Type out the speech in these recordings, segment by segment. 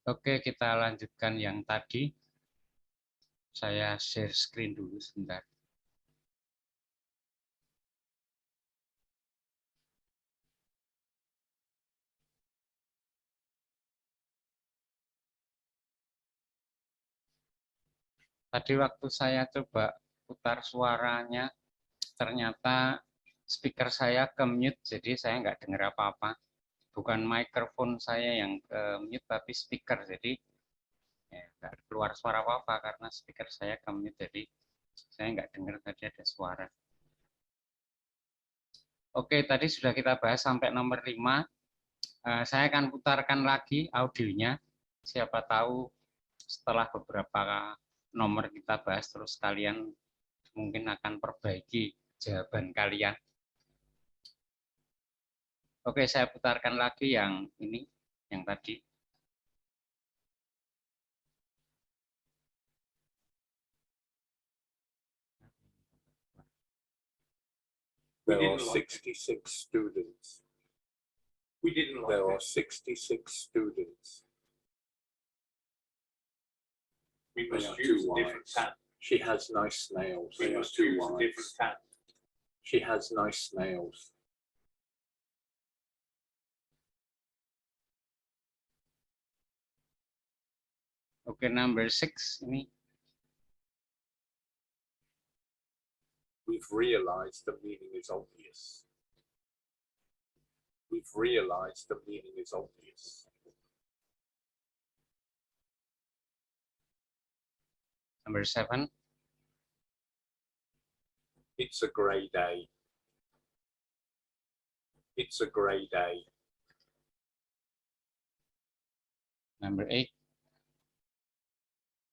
Oke, kita lanjutkan yang tadi. Saya share screen dulu sebentar. Tadi waktu saya coba putar suaranya, ternyata speaker saya ke mute, jadi saya nggak dengar apa-apa. Bukan mikrofon saya yang ke mute, tapi speaker. Jadi ya, nggak keluar suara apa-apa karena speaker saya ke mute, jadi saya nggak dengar tadi ada suara. Oke, tadi sudah kita bahas sampai nomor 5. Saya akan putarkan lagi audionya. Siapa tahu setelah beberapa nomor kita bahas terus kalian mungkin akan perbaiki jawaban kalian. Oke, saya putarkan lagi yang ini, yang tadi. There are 66 students. We didn't like There it. are 66 students. We They must are use too a different wise. tab. She has nice nails. We They are must too use a different wise. tab. She has nice nails. Oke, number 6 ini. We've realized the meaning is obvious. We've realized the meaning is obvious. Number 7. It's a grey day. It's a grey day. Number 8.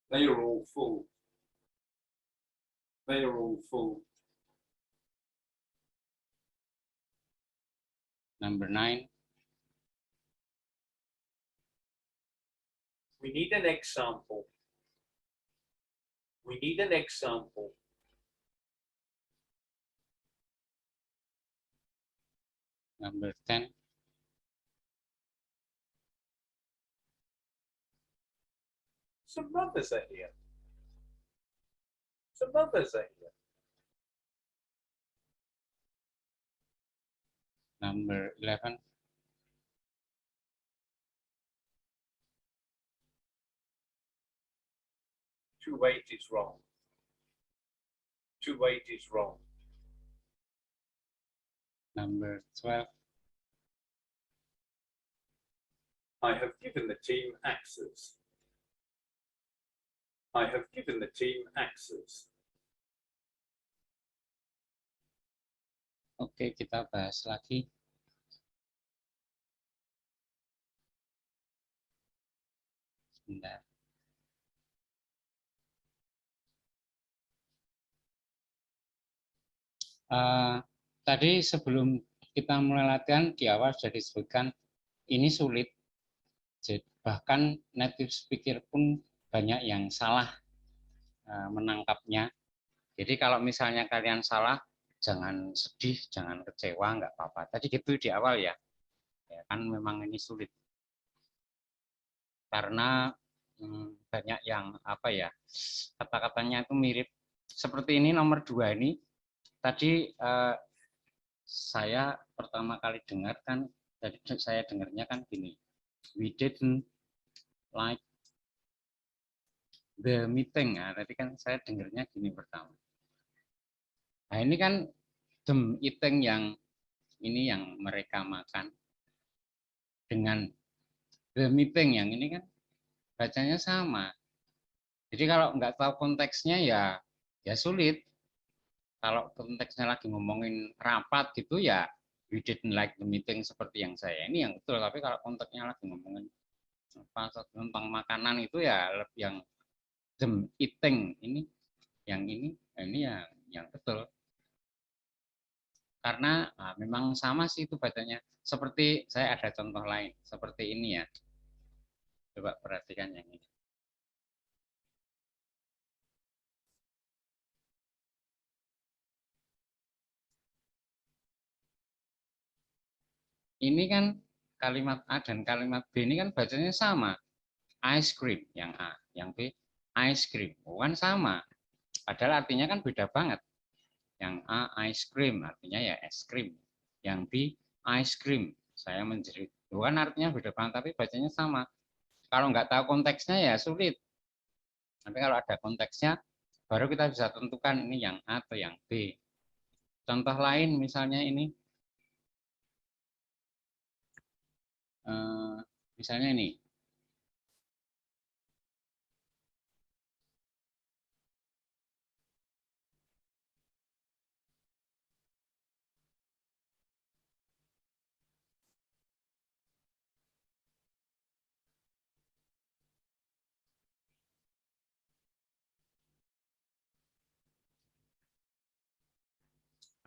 They are all full. They are all full. Number 9. We need an example. We need an example. Number 10. Some others are here. Some others are here. Number 11. To wait is wrong. To wait is wrong. Number 12. I have given the team axes. I have given the team axes. Oke, kita bahas lagi. Sebentar. Tadi sebelum kita mulai latihan di awal sudah disebutkan ini sulit, bahkan native speaker pun banyak yang salah menangkapnya. Jadi kalau misalnya kalian salah, jangan sedih, jangan kecewa, nggak apa-apa. Tadi gitu di awal ya, kan memang ini sulit karena banyak yang apa ya, kata-katanya itu mirip. Seperti ini nomor 2 ini tadi saya pertama kali dengar kan, jadi saya dengarnya kan gini, we didn't like the meeting. Nah, tadi kan saya dengarnya gini pertama. Nah ini kan the eating yang ini yang mereka makan dengan the meeting yang ini kan bacanya sama. Jadi kalau nggak tahu konteksnya ya sulit. Kalau konteksnya lagi ngomongin rapat gitu ya we didn't like the meeting seperti yang saya ini yang betul. Tapi kalau konteksnya lagi ngomongin apa tentang makanan itu ya lebih yang the eating ini yang betul. Karena memang sama sih itu bacanya. Seperti saya ada contoh lain seperti ini ya. Coba perhatikan yang ini. Ini kan kalimat A dan kalimat B ini kan bacanya sama. ice cream yang A, yang B ice cream. Kan sama. Padahal artinya kan beda banget. Yang A ice cream artinya ya es krim. Yang B ice cream saya menjerit. Kan artinya beda banget tapi bacanya sama. Kalau nggak tahu konteksnya ya sulit. Tapi kalau ada konteksnya baru kita bisa tentukan ini yang A atau yang B. Contoh lain misalnya ini. Misalnya ini.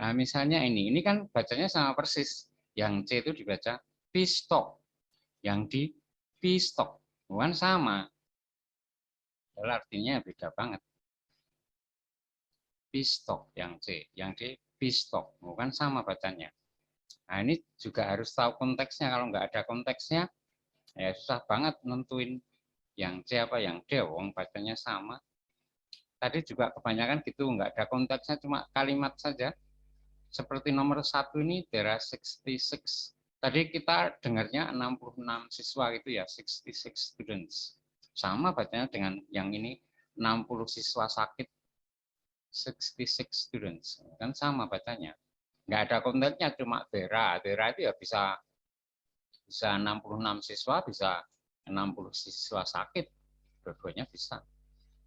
Nah, misalnya ini kan bacanya sama persis. Yang C itu dibaca pistok, yang di pistok, bukan sama. Padahal artinya beda banget. Pistok yang C, yang D pistok, bukan sama bacanya. Nah ini juga harus tahu konteksnya. Kalau nggak ada konteksnya, ya susah banget nentuin yang C apa yang D. Wong bacanya sama. Tadi juga kebanyakan gitu, nggak ada konteksnya, cuma kalimat saja. Seperti nomor 1 ini, there are 66. Tadi kita dengarnya 66 siswa gitu ya, 66 students. Sama bacanya dengan yang ini, 60 siswa sakit, 66 students. Kan sama bacanya. Nggak ada konteksnya, cuma there itu ya bisa 66 siswa, bisa 60 siswa sakit. Dua-duanya bisa.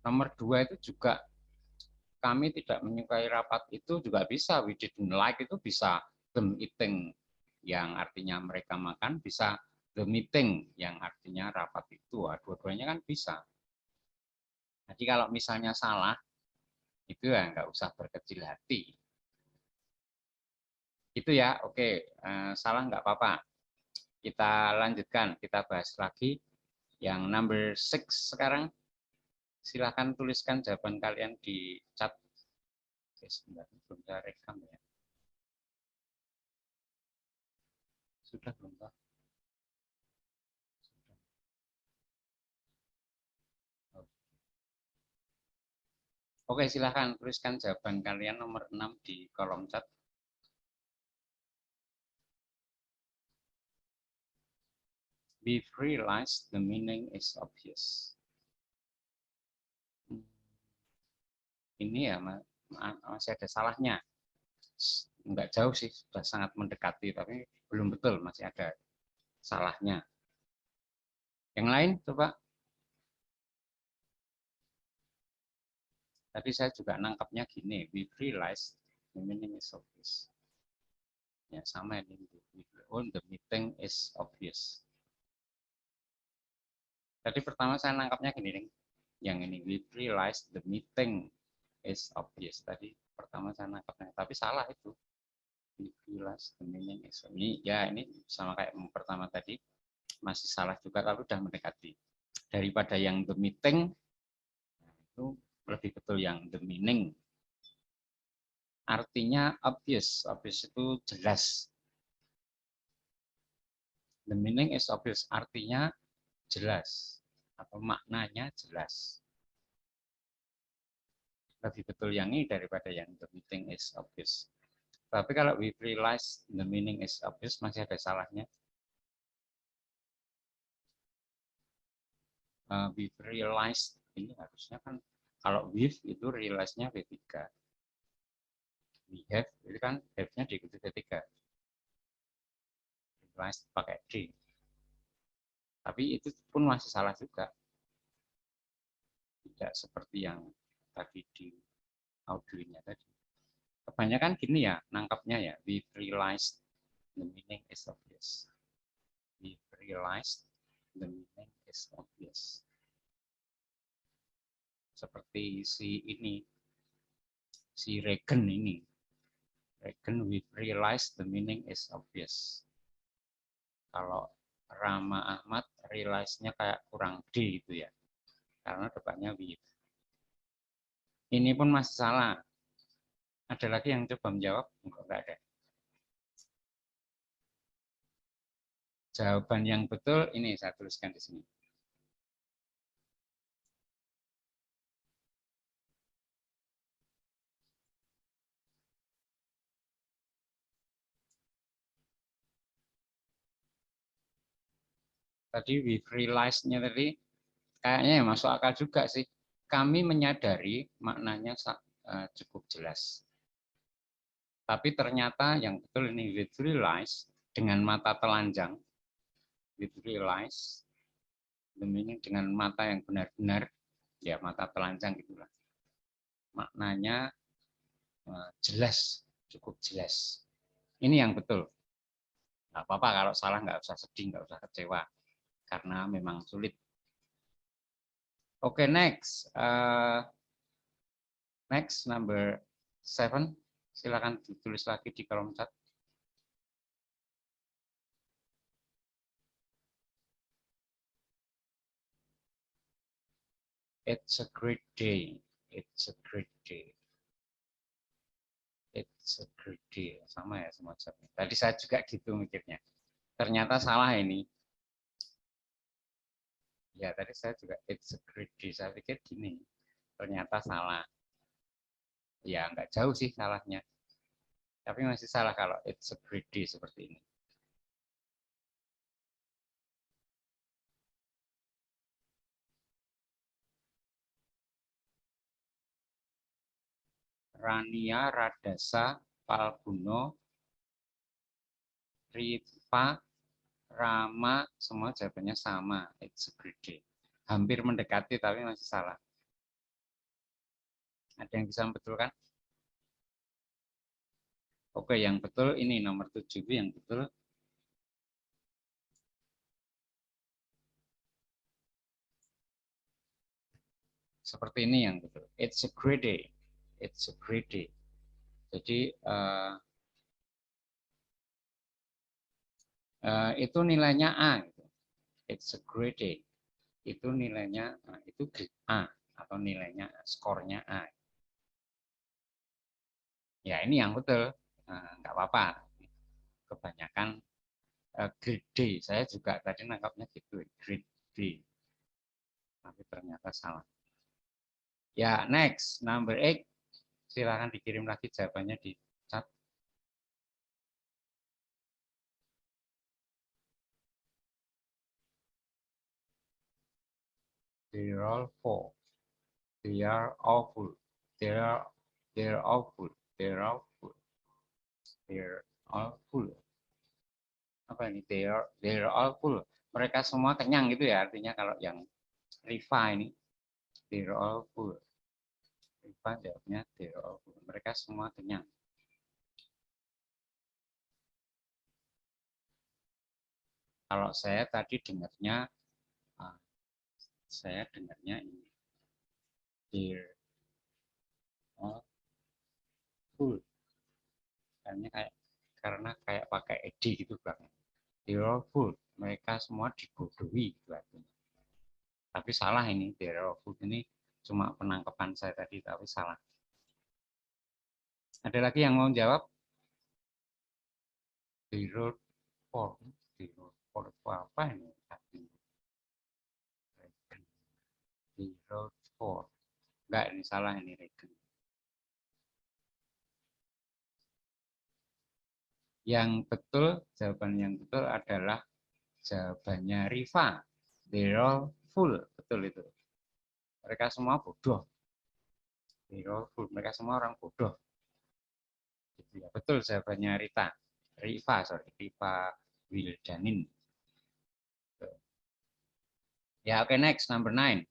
Nomor 2 itu juga kami tidak menyukai rapat itu juga bisa. We didn't like itu bisa them eating yang artinya mereka makan, bisa the meeting yang artinya rapat itu. Dua-duanya kan bisa. Jadi kalau misalnya salah, itu ya nggak usah berkecil hati. Itu ya, oke. Salah nggak apa-apa. Kita lanjutkan, kita bahas lagi. Yang number 6 sekarang, silahkan tuliskan jawaban kalian di chat. Oke, sebentar, belum saya rekam ya. Sudah belum, Pak? Oke, silahkan tuliskan jawaban kalian nomor 6 di kolom chat. We've realized the meaning is obvious. Ini ya masih ada salahnya. Enggak jauh sih, sudah sangat mendekati, tapi belum betul, masih ada salahnya. Yang lain, coba. Tadi saya juga nangkapnya gini, we've realized the meaning is obvious. Ya, sama ini, the meeting is obvious. Tadi pertama saya nangkapnya gini, nih. Yang ini, we've realized the meeting is obvious. Tadi pertama saya nangkapnya, tapi salah itu. We've realized the meaning is obvious. Ini, ya, ini sama kayak yang pertama tadi, masih salah juga, tapi udah mendekati. Daripada yang the meeting, itu lebih betul yang the meaning. Artinya obvious, obvious itu jelas. The meaning is obvious, artinya jelas atau maknanya jelas. Lebih betul yang ini daripada yang the meaning is obvious. Tapi kalau we realize the meaning is obvious masih ada salahnya. We realized ini harusnya kan kalau with itu realize-nya V3. We have itu kan have-nya diikuti V3. Realize pakai D. Tapi itu pun masih salah juga. Tidak seperti yang tadi di audionya tadi. Kebanyakan gini ya, nangkapnya ya. We realized the meaning is obvious. We realized the meaning is obvious. Seperti si ini, si Regan ini. Regan, we realized the meaning is obvious. Kalau Rama Ahmad, realize-nya kayak kurang D itu ya. Karena depannya with. Ini pun masih salah. Ada lagi yang coba menjawab? Enggak ada. Jawaban yang betul ini saya tuliskan di sini. tadi we've realized-nya tadi kayaknya ya masuk akal juga sih. Kami menyadari maknanya cukup jelas. Tapi ternyata yang betul ini with realize dengan mata telanjang, with realize, the meaning dengan mata yang benar-benar, ya mata telanjang gitulah. Maknanya jelas, cukup jelas. Ini yang betul. Nggak apa-apa kalau salah, nggak usah sedih, nggak usah kecewa, karena memang sulit. Oke, next. Next, number 7. Silakan ditulis lagi di kolom chat. It's a great day. It's a great day. It's a great day. Sama ya semacamnya. Tadi saya juga gitu mikirnya. Ternyata salah ini. Ya, tadi saya juga it's a great day. Saya pikir gini. Ternyata salah. Ya, nggak jauh sih salahnya. Tapi masih salah kalau it's a great day seperti ini. Rania, Radasa, Palguno, Riva, Rama, semua jawabannya sama. It's a great day. Hampir mendekati tapi masih salah. Ada yang bisa membetulkan? Oke, yang betul ini nomor 7 itu yang betul. Seperti ini yang betul. It's a great day. It's a great day. Jadi itu nilainya A. It's a great day. Itu nilainya itu A atau nilainya skornya A. Ya ini yang betul. Nggak apa-apa. Kebanyakan great day. Saya juga tadi nangkapnya gitu. Great day. Tapi ternyata salah. Ya, next, number 8. Silakan dikirim lagi jawabannya di chat. They're all full. They are awful. They're awful. They're awful. They're awful. Apa ini? They're awful. Mereka semua kenyang gitu ya. Artinya kalau yang Riva ini, they're awful. Riva jawabnya they're awful. Mereka semua kenyang. Kalau saya tadi dengarnya ini. They're awful. Karena kayak pakai ed gitu Bang. They're awful. Mereka semua dibodohi gitu artinya. Tapi salah ini, they're awful ini cuma penangkapan saya tadi tapi salah. Ada lagi yang mau jawab? They wrote for apa ini? They wrote for. Enggak, ini salah ini Regen. Yang betul, jawaban yang betul adalah jawabannya Riva. They're all full, betul itu. Mereka semua bodoh. They're all full, mereka semua orang bodoh. Ya, betul jawabannya Riva, Riva Wildanin. Ya, oke, next, number 9.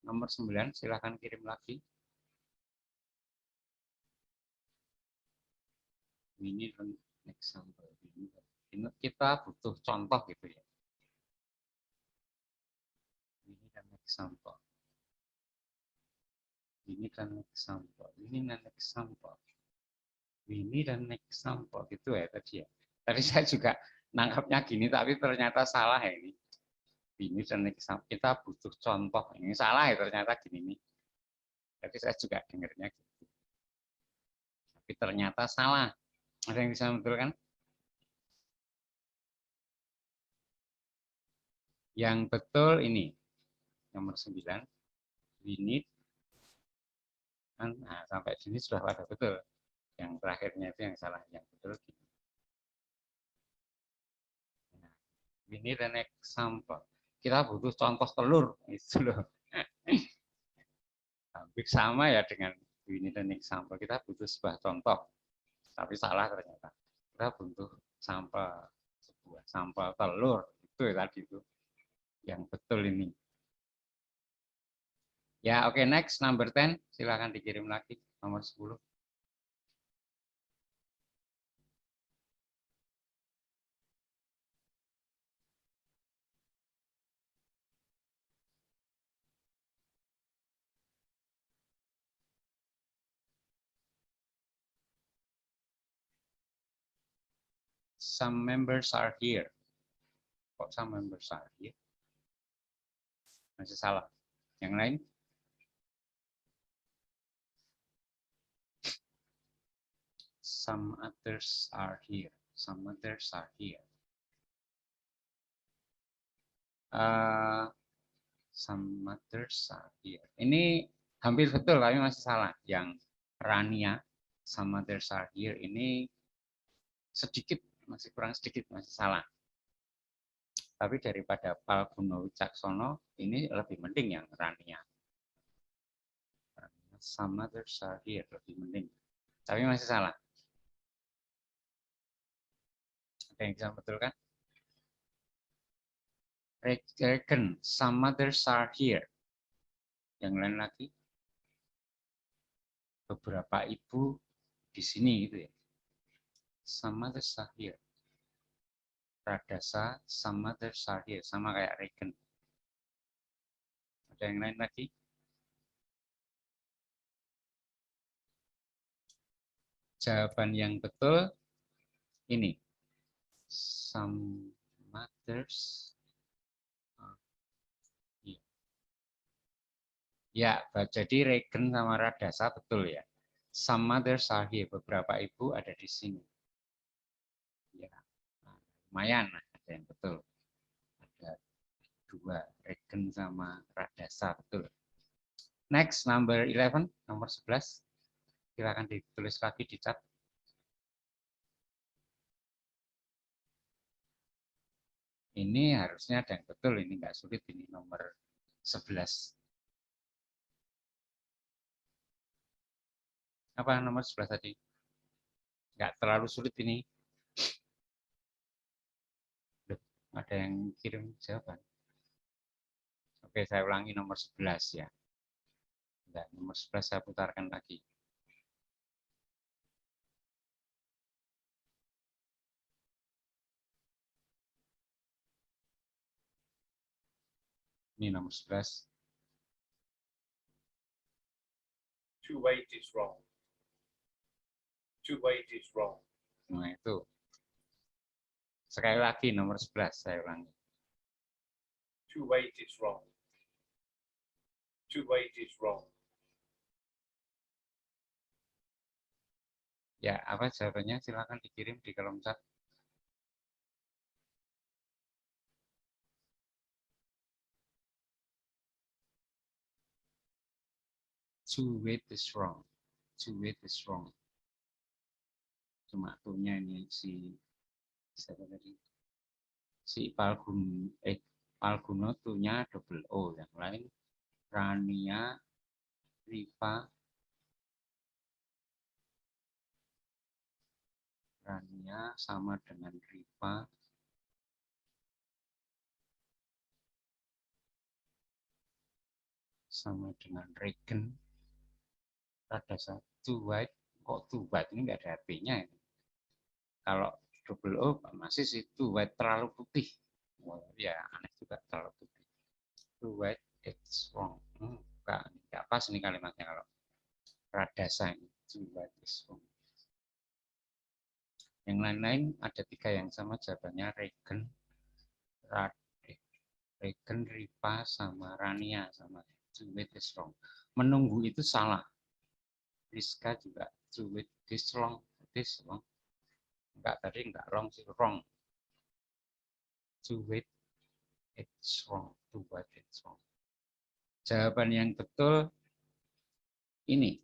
Nomor 9, silahkan kirim lagi. Ini example. Kita butuh contoh gitu ya. Ini dan example. Ini dan example. Ini dan example. Ini dan example gitu ya tadi ya. Tadi saya juga nangkapnya gini tapi ternyata salah ya ini. Ini dan example. Kita butuh contoh. Ini salah ya ternyata gini nih. Tapi saya juga dengarnya gitu. Tapi ternyata salah. Ada yang bisa membetulkan? Yang betul ini. Nomor 9. We need. Nah, sampai sini sudah pada betul. Yang terakhirnya itu yang salah. Yang betul gini. We need an example. Kita butuh contoh telur, itu loh. Hampir sama ya dengan we need an example. Kita butuh sebuah contoh, tapi salah ternyata. Kita butuh sebuah sampel telur. Itu ya tadi itu yang betul ini. Ya, oke, next number 10. Silakan dikirim lagi nomor 10. Some members are here. Kok some members are here? Masih salah. Yang lain? Some others are here. Some others are here. Some others are here. Ini hampir betul, tapi masih salah. Yang Rania, some others are here, ini sedikit, masih kurang sedikit, masih salah. Tapi daripada Palguno Wicaksono, ini lebih mending yang Rania. Some others are here, lebih mending. Tapi masih salah. Ada yang bisa betulkan? Regen, some others are here. Yang lain lagi? Beberapa ibu di sini gitu ya. Some others are here. Radasa, some others are here. Sama kayak Regen. Ada yang lain lagi? Jawaban yang betul ini. Some others are here. Ya, jadi Regen sama Radasa betul ya. Some others are here. Beberapa ibu ada di sini. Ya, lumayan ada yang betul. Ada dua, Regen sama Radasa betul. Next, number 11, nomor 11. Silakan ditulis lagi di chat. Ini harusnya ada yang betul, ini nggak sulit, ini nomor 11. Apa nomor 11 tadi? Nggak terlalu sulit ini. Ada yang kirim jawaban. Oke, saya ulangi nomor 11 ya. Enggak, nomor 11 saya putarkan lagi. Ini nomor 11. To wait is wrong. To wait is wrong. Nah, itu. Sekali lagi nomor 11 saya ulangi. To wait is wrong. To wait is wrong. Ya, apa jawabannya? Silakan dikirim di kolom chat. To wait is wrong. To wait is wrong. Cuma tunya ini si siapa tadi? Si Palguno tunya double O, yang lain Rania, Riva, Rania sama dengan Riva. Sama dengan Regen. Ada satu white, kok two white ini nggak ada HP-nya ini. Kalau double O masih sih two white terlalu putih. Oh, ya aneh juga terlalu putih. Two white it's wrong. Nggak pas ini kalimatnya kalau Radasa ini. Two white is wrong. Yang lain-lain ada tiga yang sama jawabannya Regen, Regen, Riva sama Rania sama. Two white is wrong. Menunggu itu salah. Rizka juga to wait this long. Enggak, tadi enggak wrong sih, wrong. To wait it's wrong. To wait it's wrong. Jawaban yang betul ini.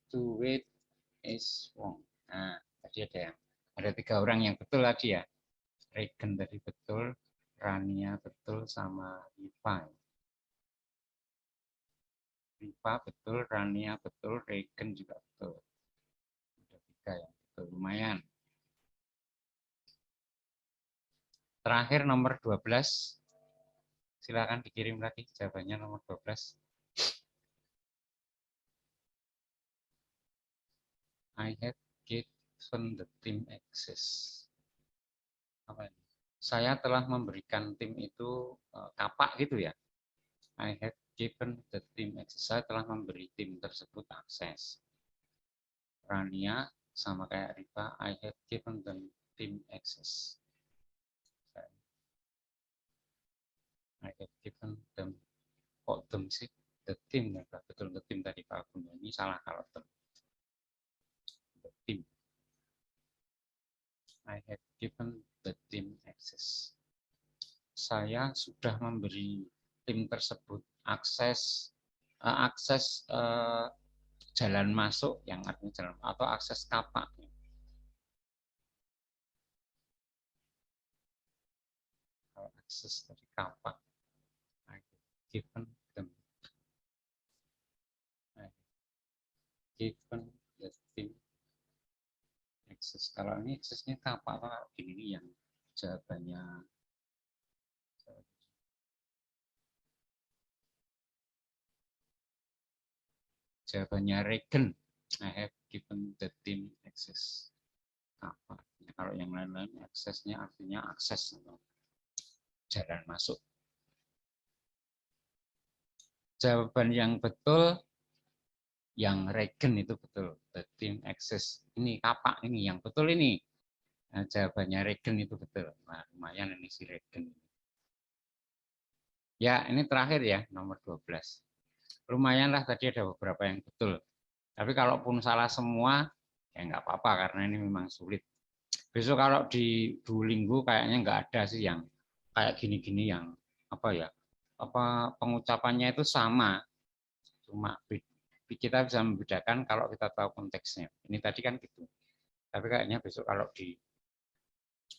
To wait is wrong. Nah, tadi ada tiga orang yang betul tadi ya. Regen tadi betul, Rania betul sama Riva. Riva betul, Rania betul, Regen juga betul. Ada 3 yang betul, lumayan. Terakhir nomor 12. Silakan dikirim lagi jawabannya nomor 12. I had given the team access. Apa ini? Saya telah memberikan tim itu kapak gitu ya. I had given the team access. Saya telah memberi tim tersebut akses. Rania sama kayak Riva, I had given them team access. I had given them, kok them sih? The team, ya, betul the team tadi Pak Agung. Ini salah kalau them. The team. I had given the team access. Saya sudah memberi tim tersebut akses jalan masuk yang artinya jalan atau akses kapak. Kalau akses dari kapak, I given them, I given the team access. Kalau ini aksesnya kapak atau ini yang jawabannya. Jawabannya Regen. I have given the team access. Apa? Kalau yang lain-lain aksesnya artinya akses jalan masuk. Jawaban yang betul yang Regen itu betul. The team access. Ini kapak ini yang betul ini. Nah, jawabannya Regen itu betul. Nah, lumayan ini si Regen. Ya, ini terakhir ya, nomor 12. Lumayan lah tadi ada beberapa yang betul. Tapi kalaupun salah semua, ya nggak apa-apa karena ini memang sulit. Besok kalau di Duolingo kayaknya nggak ada sih yang kayak gini-gini yang apa ya, apa pengucapannya itu sama, cuma kita bisa membedakan kalau kita tahu konteksnya. Ini tadi kan gitu. Tapi kayaknya besok kalau di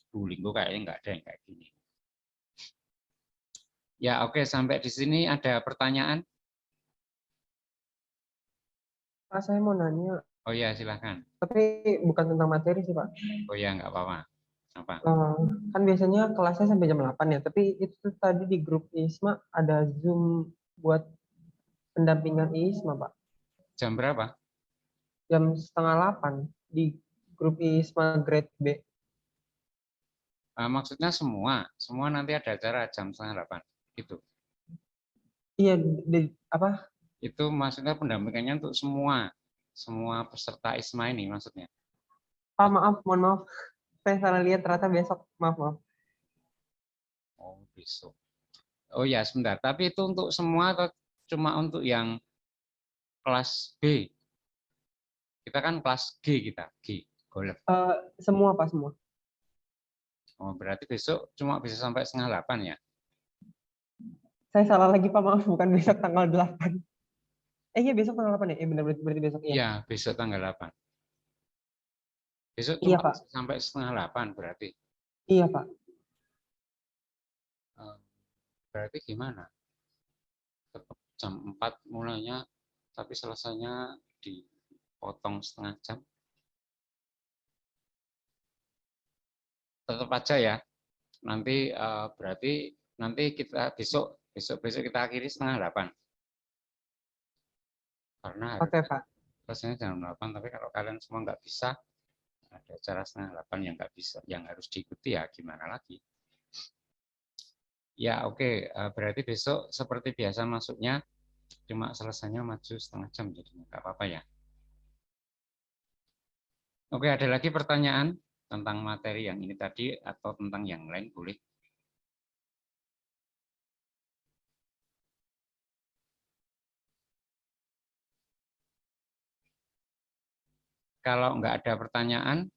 Duolingo kayaknya nggak ada yang kayak gini. Ya oke, sampai di sini ada pertanyaan? Pak, saya mau nanya, Oh ya silahkan. tapi bukan tentang materi sih Pak. Oh ya nggak apa-apa. Apa? Kan biasanya kelasnya sampai jam 8 ya, tapi itu tadi di grup ISMA ada Zoom buat pendampingan ISMA Pak. Jam berapa? Jam setengah 8 di grup ISMA grade B. Maksudnya semua nanti ada acara jam 7:30 gitu. Iya, apa? Itu maksudnya pendampingannya untuk semua peserta ISMA ini maksudnya. Pak, maaf, mohon maaf. Saya salah lihat ternyata besok. Maaf. Oh, besok. Oh ya, sebentar. Tapi itu untuk semua atau cuma untuk yang kelas B? Kita kan kelas G kita, G, golf. Semua Pak, semua. Oh, berarti besok cuma bisa sampai 7:30 ya? Saya salah lagi Pak, maaf, bukan besok tanggal 8. Iya besok tanggal 8 ya? Benar berarti besok ya. Iya, besok tanggal 8. Besok Iya cuma Pak. bisa sampai 7:30 berarti. Iya Pak. Berarti gimana? Tetap jam 4 mulainya, tapi selesainya dipotong setengah jam. Tetap aja ya. Nanti berarti nanti kita besok kita akhiri 7:30. Karena Oke Pak. selesainya jam 8, tapi kalau kalian semua nggak bisa, ada acara 7:30 yang nggak bisa, yang harus diikuti ya gimana lagi. Ya oke, berarti besok seperti biasa masuknya, cuma selesainya maju setengah jam, jadi nggak apa-apa ya. Oke, ada lagi pertanyaan tentang materi yang ini tadi atau tentang yang lain boleh. Kalau nggak ada pertanyaan,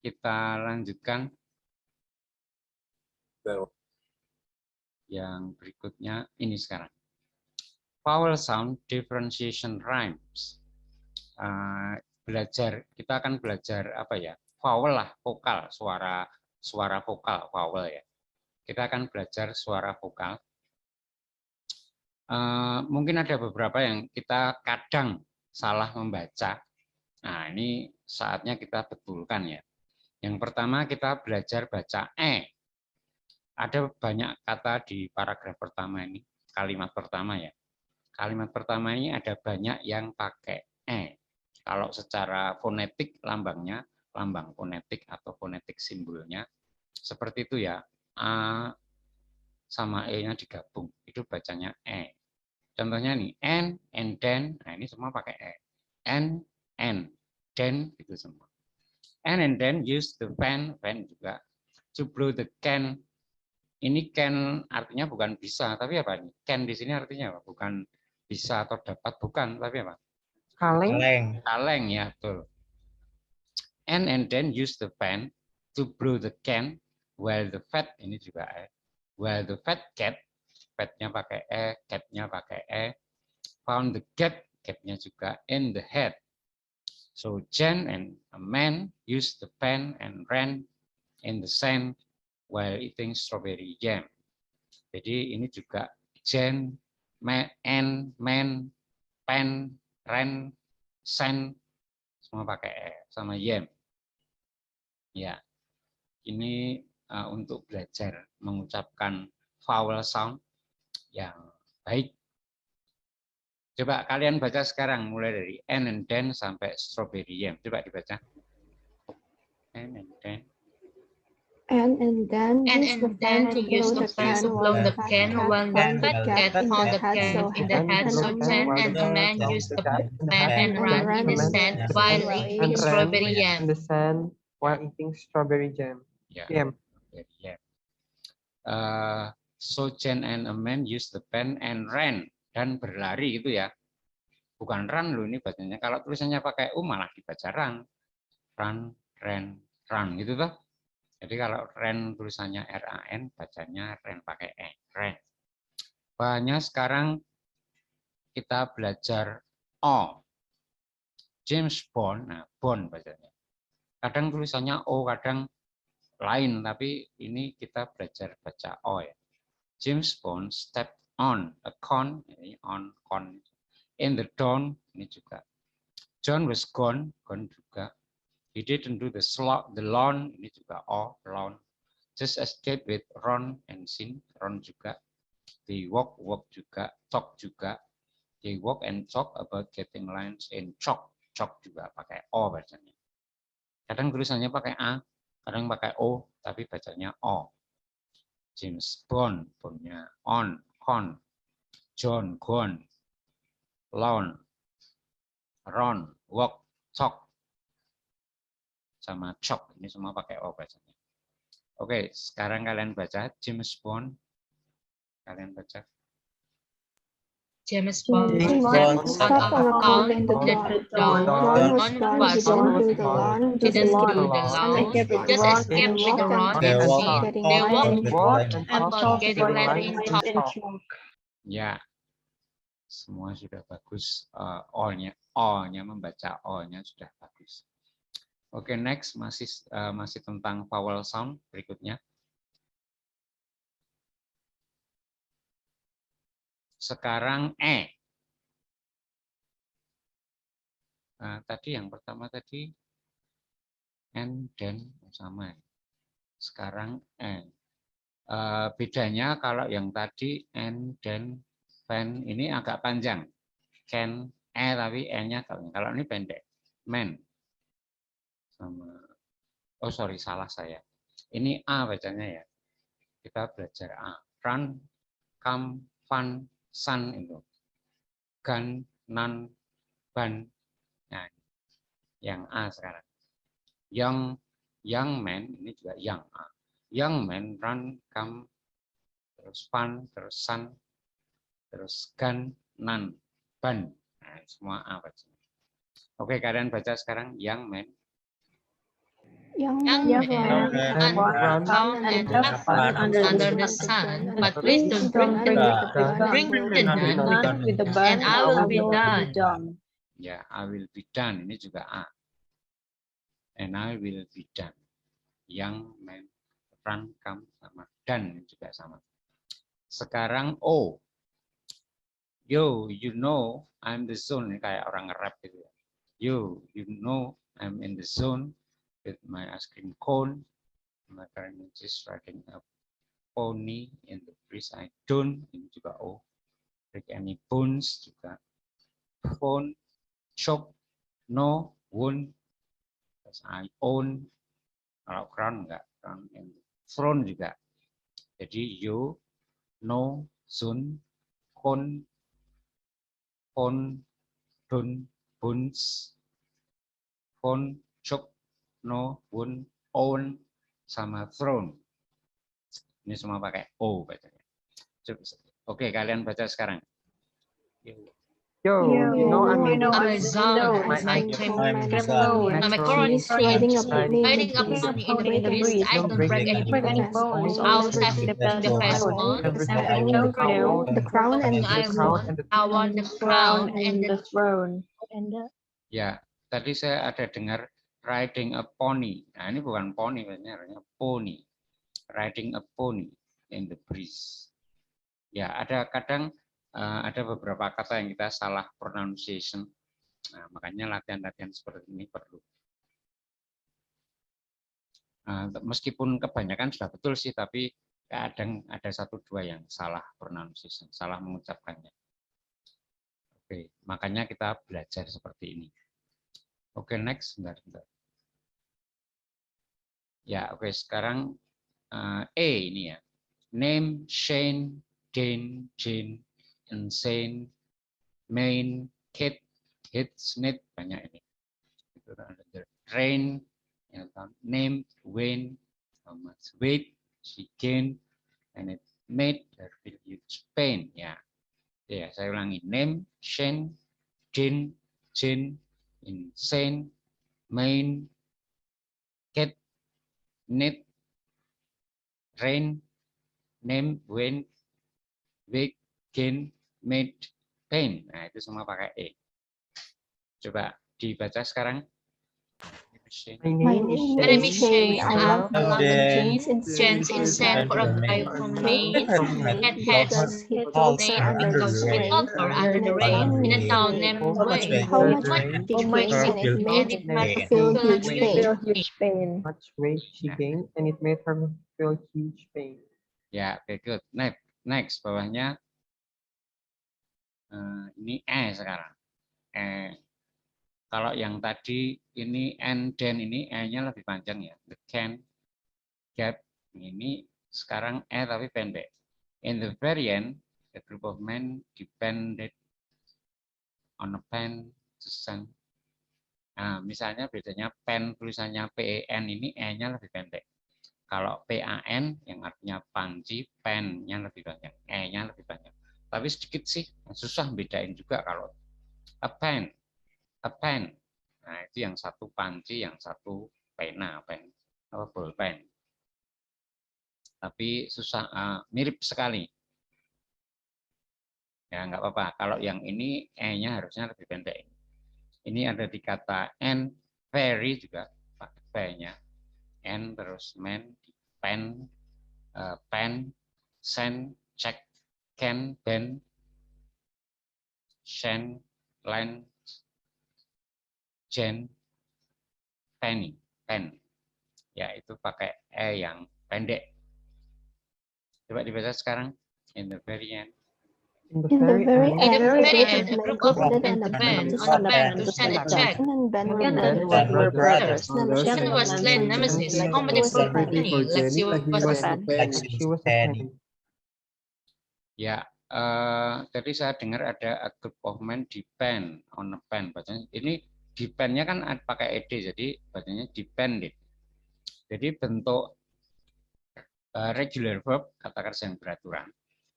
kita lanjutkan yang berikutnya ini sekarang. Vowel sound differentiation rhymes. Kita akan belajar apa ya? Vowel lah, vokal, suara vokal, vowel ya. kita akan belajar suara vokal. Mungkin ada beberapa yang kita kadang salah membaca. Nah, ini saatnya kita betulkan ya. Yang pertama kita belajar baca E. Ada banyak kata di paragraf pertama ini, kalimat pertama ya. Kalimat pertama ini ada banyak yang pakai E. Kalau secara fonetik lambangnya, lambang fonetik atau fonetik simbolnya, seperti itu ya. A sama E-nya digabung, itu bacanya E. Contohnya nih, and then, nah ini semua pakai E. And, then, itu semua. And then use the fan juga. To blow the can. Ini can artinya bukan bisa, tapi apa nih? Can di sini artinya apa? Bukan bisa atau dapat, bukan, tapi apa? Kaleng. Kaleng ya, betul. And then use the fan to blow the can while the fat, ini juga E. While the fat cat, fatnya pakai E, cat-nya pakai E. Found the cat, cat-nya juga in the head. So Jen and a man used the pen and ran in the sand while eating strawberry jam. Jadi ini juga Jen, man, pen, ran, sand, semua pakai E, sama yam. Ya, ini untuk belajar mengucapkan vowel sound yang baik. Coba kalian baca sekarang mulai dari and then sampai strawberry jam. Coba dibaca. And then. And then to use the fan to blow the can while the fat cat found the can in the head. So Jen and a man used the fan and ran in the sand while eating strawberry In jam. the sand while eating strawberry jam. Ya. Jam. So Jen and a man used the pen and ran, dan berlari gitu ya. Bukan run loh ini bacanya. Kalau tulisannya pakai U malah dibaca run. Run, ran, run gitu toh. Jadi kalau ran tulisannya RAN, bacanya ran pakai E, ran. Banyak sekarang kita belajar O. James Bond, nah Bond bacanya. Kadang tulisannya O, kadang lain, tapi ini kita belajar baca O ya. James Bond stepped on a con, ini on, con. In the dawn, ini juga. John was gone juga. He didn't do the lawn, ini juga O, lawn. Just escape with Ron and Sin, Ron juga. They walk juga, talk juga. They walk and talk about getting lines in chalk, chalk juga pakai O bacanya. Kadang tulisannya pakai A, kadang pakai O, tapi bacanya O. James Bond, Bondnya on, con. John, gone. Lawn, Ron, walk, talk, sama chalk, ini semua pakai O bacanya. Oke, sekarang kalian baca James Bond. Kalian baca. James Bond stepped on a con in the dawn. Ron was gone, he didn't do the lawn, just escaped with the Ron and Sin. They walked about getting lines in chalk. Ya, semua sudah bagus. O-nya membaca O-nya sudah bagus. Oke, next masih tentang vowel sound berikutnya. Sekarang E. Nah, tadi yang pertama tadi and then sama. Sekarang E. Bedanya kalau yang tadi and then fan ini agak panjang. Can E tapi E-nya kalau ini pendek. Man. Sama. Oh sorry, salah saya. Ini A bacanya ya. Kita belajar A. Run, come, fun, sun itu. Gun, nan, ban. Nah, yang A sekarang. Young man, ini juga young A. Young man, run, come, terus fun, terus sun, terus gun, nan, ban. Nah, semua A bacanya. Oke, kalian baca sekarang young man. Young man, run and have fun under the sun, but please don't bring the nun with the bun, and I will be done. Ya, I will be done. Ini juga A. And I will be done. Young man, run, come sama, dan juga sama. Sekarang O. Yo, you know I'm the zone, kayak orang nge-rap gitu ya. You know I'm in the zone with my ice cream cone. My parent is riding a pony in the breeze. I don't, ini juga O. Break any bones juga. Phone, shop, no, won't. I own. Kalau crown enggak, crown and throne juga. Jadi you, no, soon, con, phone, don't, bones, phone, shop, no, won't, own, sama throne. Ini semua pakai O bacanya. Oke, kalian baca sekarang. Yo, you know I'm in the Amazon, my my ice cream cream cone, my current He's riding a riding pony a in the breeze. I don't break any bones. I'll have the best on. I own the crown and the crown and the I want the crown and the throne. Ya, tadi saya ada dengar riding a pony. Nah, ini bukan pony, sebenarnya pony. Riding a pony in the breeze. Ya, ada kadang ada beberapa kata yang kita salah pronunciation. Nah, makanya latihan-latihan seperti ini perlu. Meskipun kebanyakan sudah betul sih, tapi kadang ada satu dua yang salah pronunciation, salah mengucapkannya. Oke, makanya kita belajar seperti ini. Oke, next, bentar. Ya, oke, sekarang ini ya. Name, Shane, Dane, Jane, insane, main, kid, hit, snit, banyak ini. Rain, name, Wayne, how much weight she gained, and it made her feel huge pain. Ya, saya ulangi. Name, Shane, Jane, Jane, insane, main, cat, knit, rain, name, Wayne, weight, gain, made, pain. Nah, itu semua pakai E. Coba dibaca sekarang. My name is Shay. I love James insane for a guy from Maine. Cat has hit Nate under the rain in a town named Wayne. How much did you gain and it made her feel huge pain? much weight she gained and it made her feel huge pain. Ya, oke, good. Next, bawahnya ini E sekarang. Kalau yang tadi ini and then ini E-nya lebih panjang ya. The can, gap, ini sekarang E tapi pendek. In the very end, a group of men depended on a pen to send. Nah, misalnya bedanya pen tulisannya PEN ini E-nya lebih pendek. Kalau PAN yang artinya panci, pen-nya lebih banyak, E-nya lebih banyak. Tapi sedikit sih, susah bedain juga kalau a pen. Nah, itu yang satu panci, yang satu pena, bolpen. Tapi susah, mirip sekali. Ya, nggak apa-apa. Kalau yang ini E-nya harusnya lebih pendek. Ini ada di kata and, very juga pakai P-nya. And terus man, pen, pen, send, check, can, ben, shen, line, Jen, penny, pen. Ya, itu pakai E yang pendek. Coba dibaca sekarang. In the very end. In the In the very very end, end, a group of men and a band on a band to send a check. And Ben were brothers. Jen was Glenn Nemesis, comedy for Penny, Lexi was a band. she was a penny. Ya, tadi saya dengar ada a group of men depend on a pen. Bacanya ini depend-nya kan pakai ed, jadi bacanya depended. Jadi bentuk regular verb, kata kerja yang beraturan.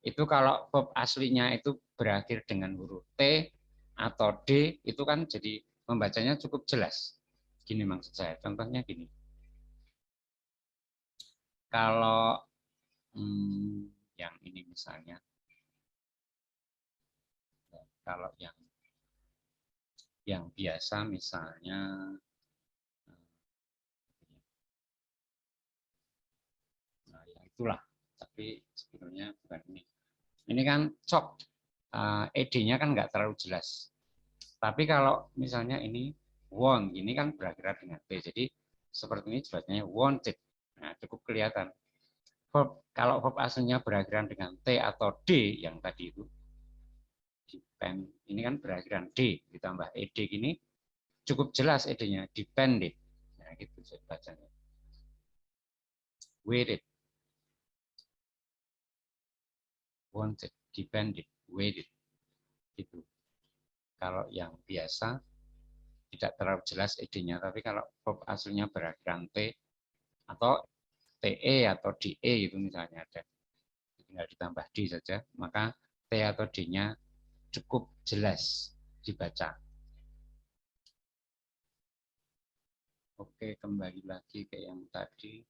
Itu kalau verb aslinya itu berakhir dengan huruf T atau D, itu kan jadi membacanya cukup jelas. Gini maksud saya, contohnya gini. Kalau yang ini misalnya, kalau yang biasa misalnya itulah, tapi sebetulnya bukan ini. Ini kan chop, ed-nya kan nggak terlalu jelas. Tapi kalau misalnya ini want, ini kan berakhiran dengan t, jadi seperti ini jelasnya wanted. Nah, cukup kelihatan. Kalau verb aslinya berakhiran dengan t atau d yang tadi itu, depend, ini kan berakhiran d ditambah ed gini, cukup jelas ed-nya, depended. Nah, gitu saya bacanya. Waited, wanted, depended, waited. Gitu. Kalau yang biasa tidak terlalu jelas ed-nya, tapi kalau verb aslinya berakhiran t atau te atau de itu misalnya ada, tinggal ditambah d saja, maka t atau d-nya cukup jelas dibaca. Oke, kembali lagi ke yang tadi.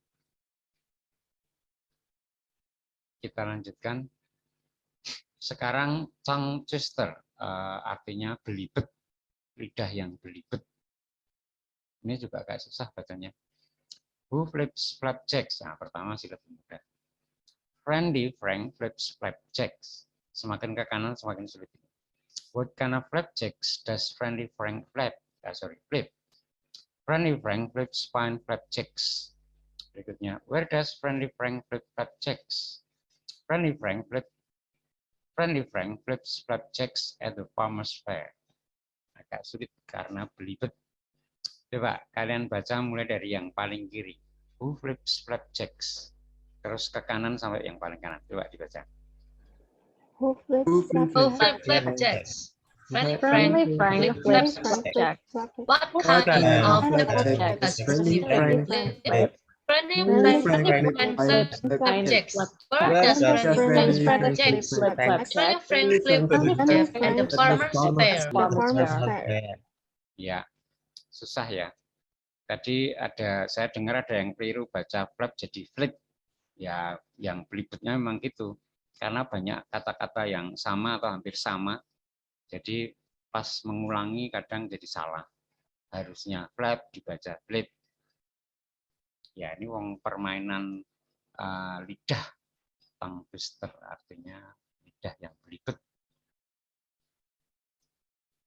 Kita lanjutkan. Sekarang tongue twister, artinya belibet, lidah yang belibet. Ini juga agak susah bacanya. Who flips flapjacks? Nah, pertama sih lebih mudah. Friendly Frank flips flapjacks. Semakin ke kanan semakin sulit. What kind of flapjacks does Friendly Frank flip? Flip. Friendly Frank flips fine flapjacks. Berikutnya, where does Friendly Frank flip flapjacks? Friendly Frank flips flapjacks at the farmer's fair. Agak sulit karena belibet. Coba kalian baca mulai dari yang paling kiri. Who flips flapjacks? Terus ke kanan sampai yang paling kanan. Coba dibaca. Who flips flapjacks? Friendly Frank flips flapjacks. What kind of flapjacks does Friendly Frank flip? Friendly Frank flips flapjacks. Where does Friendly Frank flip flapjacks? Friendly Frank flips at the farmer's fair. Ya, susah ya. Tadi saya dengar ada yang keliru baca flap jadi flip. Ya, yang belibetnya memang gitu. Karena banyak kata-kata yang sama atau hampir sama. Jadi pas mengulangi kadang jadi salah. Harusnya flap dibaca flip. Ya, ini wong permainan lidah, tongue twister, artinya lidah yang belibet.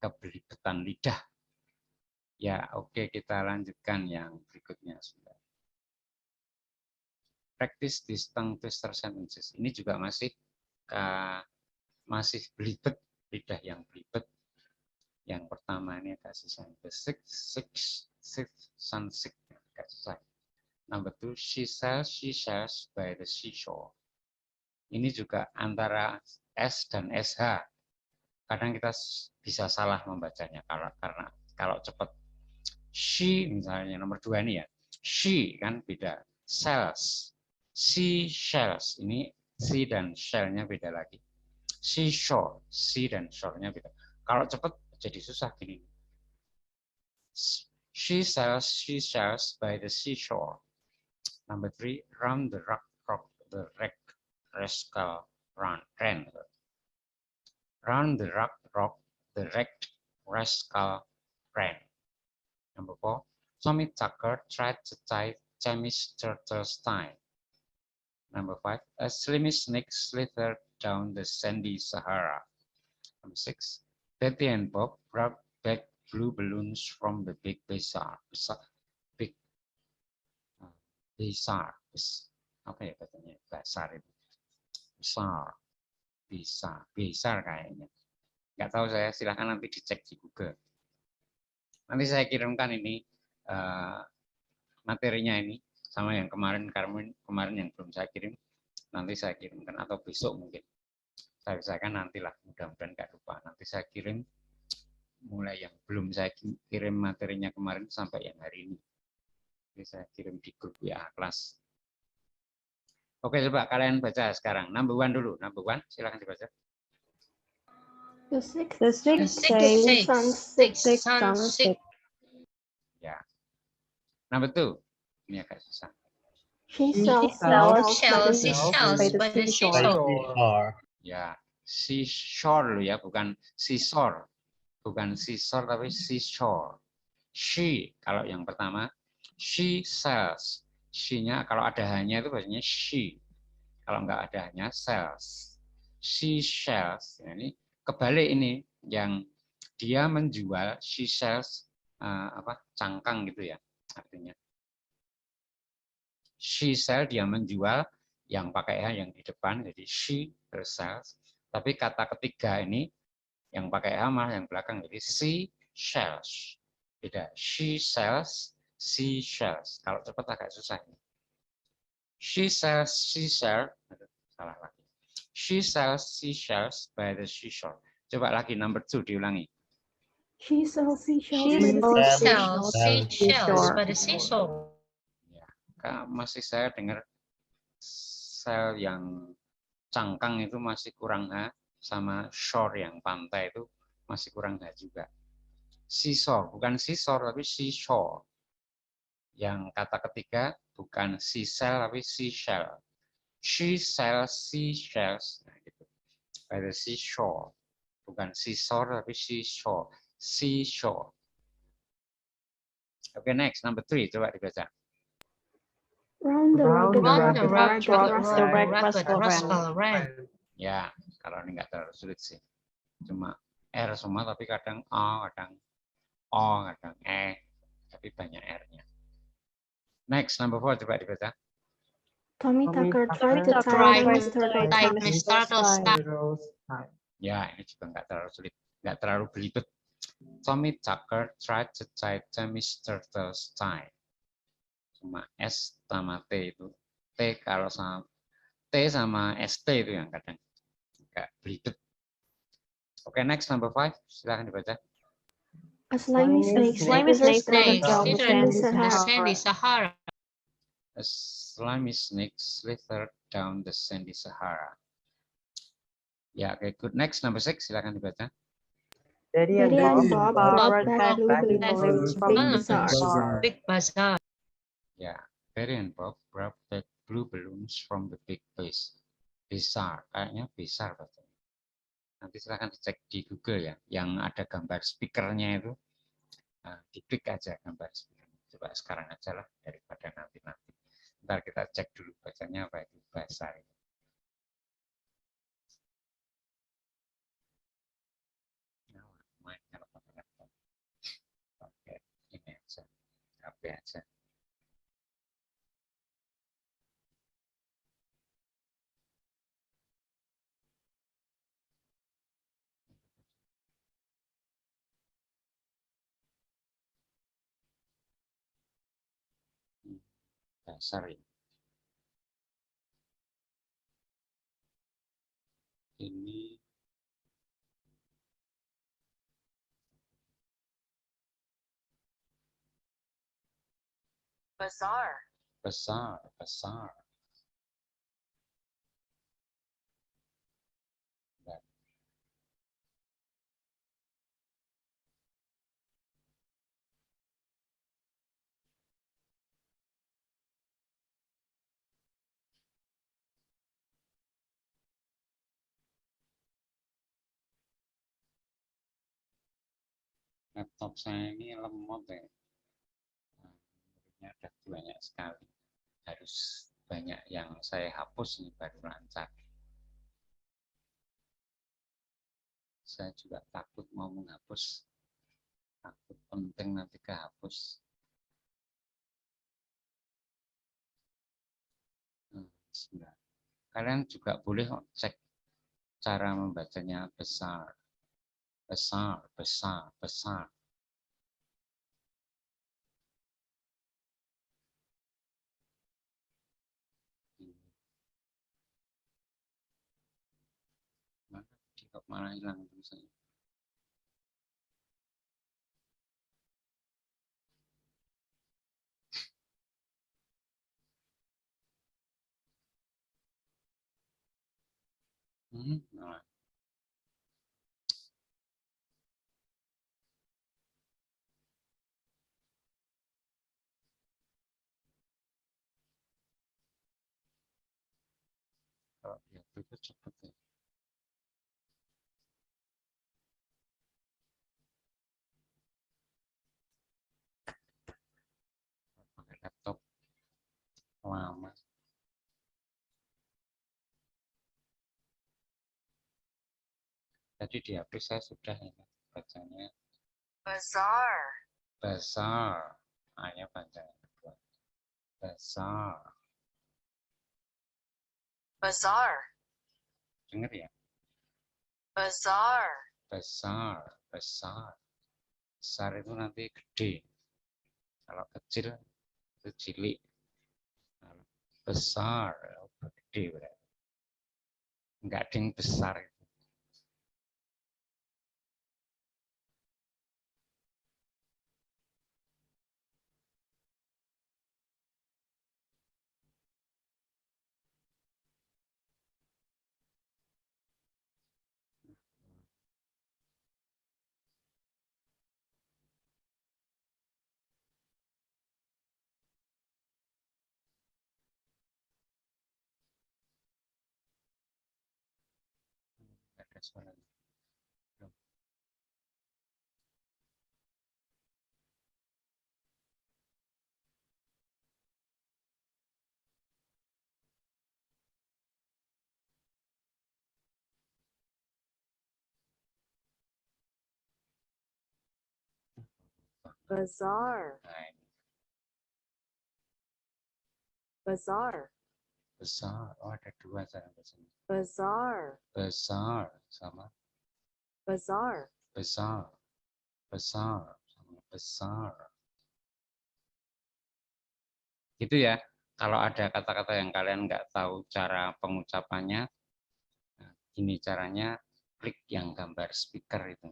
Kebelibetan lidah. Ya, oke, kita lanjutkan yang berikutnya. Practice these tongue twister sentences. Ini juga masih belibet, lidah yang belibet. Yang pertama ini agak susah. The six, agak susah. Number 2, she sells by the seashore. Ini juga antara S dan SH. Kadang kita bisa salah membacanya karena kalau cepat. She misalnya nomor 2 ini ya. She kan beda. Sells. She shells. Ini she dan shell-nya beda lagi. Seashore. She dan shore-nya beda. Kalau cepat jadi susah gini. She sells by the seashore. Number 3, round the rock, the rascal ran. Round the rock, the wrecked rascal ran. Number 4, Tommy Tucker tried to tie Chami's turtle's tie. Number 5, a slimy snake slithered down the sandy Sahara. Number 6, Betty and Bob brought back blue balloons from the big bazaar. Apa ya katanya? Besar itu. Besar kayaknya. Nggak tahu saya, silahkan nanti dicek di Google. Nanti saya kirimkan ini materinya ini sama yang kemarin yang belum saya kirim. Nanti saya kirimkan atau besok mungkin. Saya usahakan nantilah, mudah-mudahan nggak lupa. Nanti saya kirim mulai yang belum saya kirim materinya kemarin sampai yang hari ini. Saya kirim di grup WA kelas. Oke, coba kalian baca sekarang. Number 1 dulu. Number 1, silakan dibaca. The six sounds sick. Ya. Number 2, ini agak susah. She sells by the seashore. Ya, seashore loh ya, bukan seashore. Bukan seashore tapi seashore. She, kalau yang pertama, she sells. She-nya kalau ada hanya itu bacanya she. Kalau nggak ada hanya sells. She sells. Ya, ini kebalik ini yang dia menjual, she sells cangkang gitu ya artinya. She sell, dia menjual, yang pakai H yang di depan jadi she sells. Tapi kata ketiga ini yang pakai H mah yang belakang jadi she sells. Beda. She sells, she sells. Kalau cepat agak susah ini. She sells seashell. Salah lagi. She sells seashells by the seashore. Coba lagi number 2 diulangi. She sells seashells She by the sells seashells by the seashore. Ya, masih saya dengar sel yang cangkang itu masih kurang H, sama shore yang pantai itu masih kurang H juga. Seashore, bukan seashore tapi seashore. Yang kata ketiga bukan seashell tapi seashell. She sells seashells, nah, gitu. By the seashore, bukan seashore tapi seashore. Seashore. Oke, next number 3, coba dibaca. Round the rugged Run the road, rapid rascal ran. Ya, kalau ini nggak terlalu sulit sih. Cuma R semua tapi kadang O, kadang O, kadang E, tapi banyak R-nya. Next, number 4, coba dibaca. Tommy Tucker tried to Tried tie to Mr. tie Miss Turtle's tie. Ya, ini juga nggak terlalu sulit, nggak terlalu belibet. Tommy Tucker tried to tie Miss Turtle's tie. Cuma S sama T itu. T kalau sama T sama ST itu yang kadang nggak belibet. Oke, next number 5, silakan dibaca. A slimy snake Snake down slither the in the Sahara. sandy Sahara. A slimy snake slithered down the sandy Sahara. Ya, oke, good. Next number 6, silakan dibaca. Daddy and Bob brought back blue balloons from the bazaar. Big bazaar. Ya, Barry and Bob brought back blue balloons from the big bazaar. Kayaknya besar bacanya. Nanti silahkan cek di Google ya, yang ada gambar speakernya itu, diklik aja gambar speakernya. Coba sekarang aja lah daripada nanti-nanti. Ntar kita cek dulu bacanya apa itu basar. Oke, ini aja, HP aja. Dasar ini. Ini Bazaar. besar. Laptop saya ini lemot ya. Ada banyak sekali. Harus banyak yang saya hapus ini baru lancar. Saya juga takut mau menghapus. Takut penting nanti kehapus. Kalian juga boleh cek cara membacanya besar. Besar. Kok malah hilang tulisannya. Nah. Kalau dia itu cepet ya. Pakai laptop lama. Tadi dihapus saya sudah ini bacanya. Bazaar. Besar. Hanya panjang kedua. Besar. Bazaar. Dengar ya. Bazaar. Besar. Besar. Besar itu nanti gede. Kalau kecil itu cilik. Kalau besar gede berarti. Enggak ada yang besar itu. Ada suara. Bazaar. Nah, ini Bazaar. besar. Oh, ada dua cara bacanya. Bazaar. Besar sama Bazaar. besar. Besar sama besar. Gitu ya. Kalau ada kata-kata yang kalian nggak tahu cara pengucapannya, nah, ini caranya klik yang gambar speaker itu.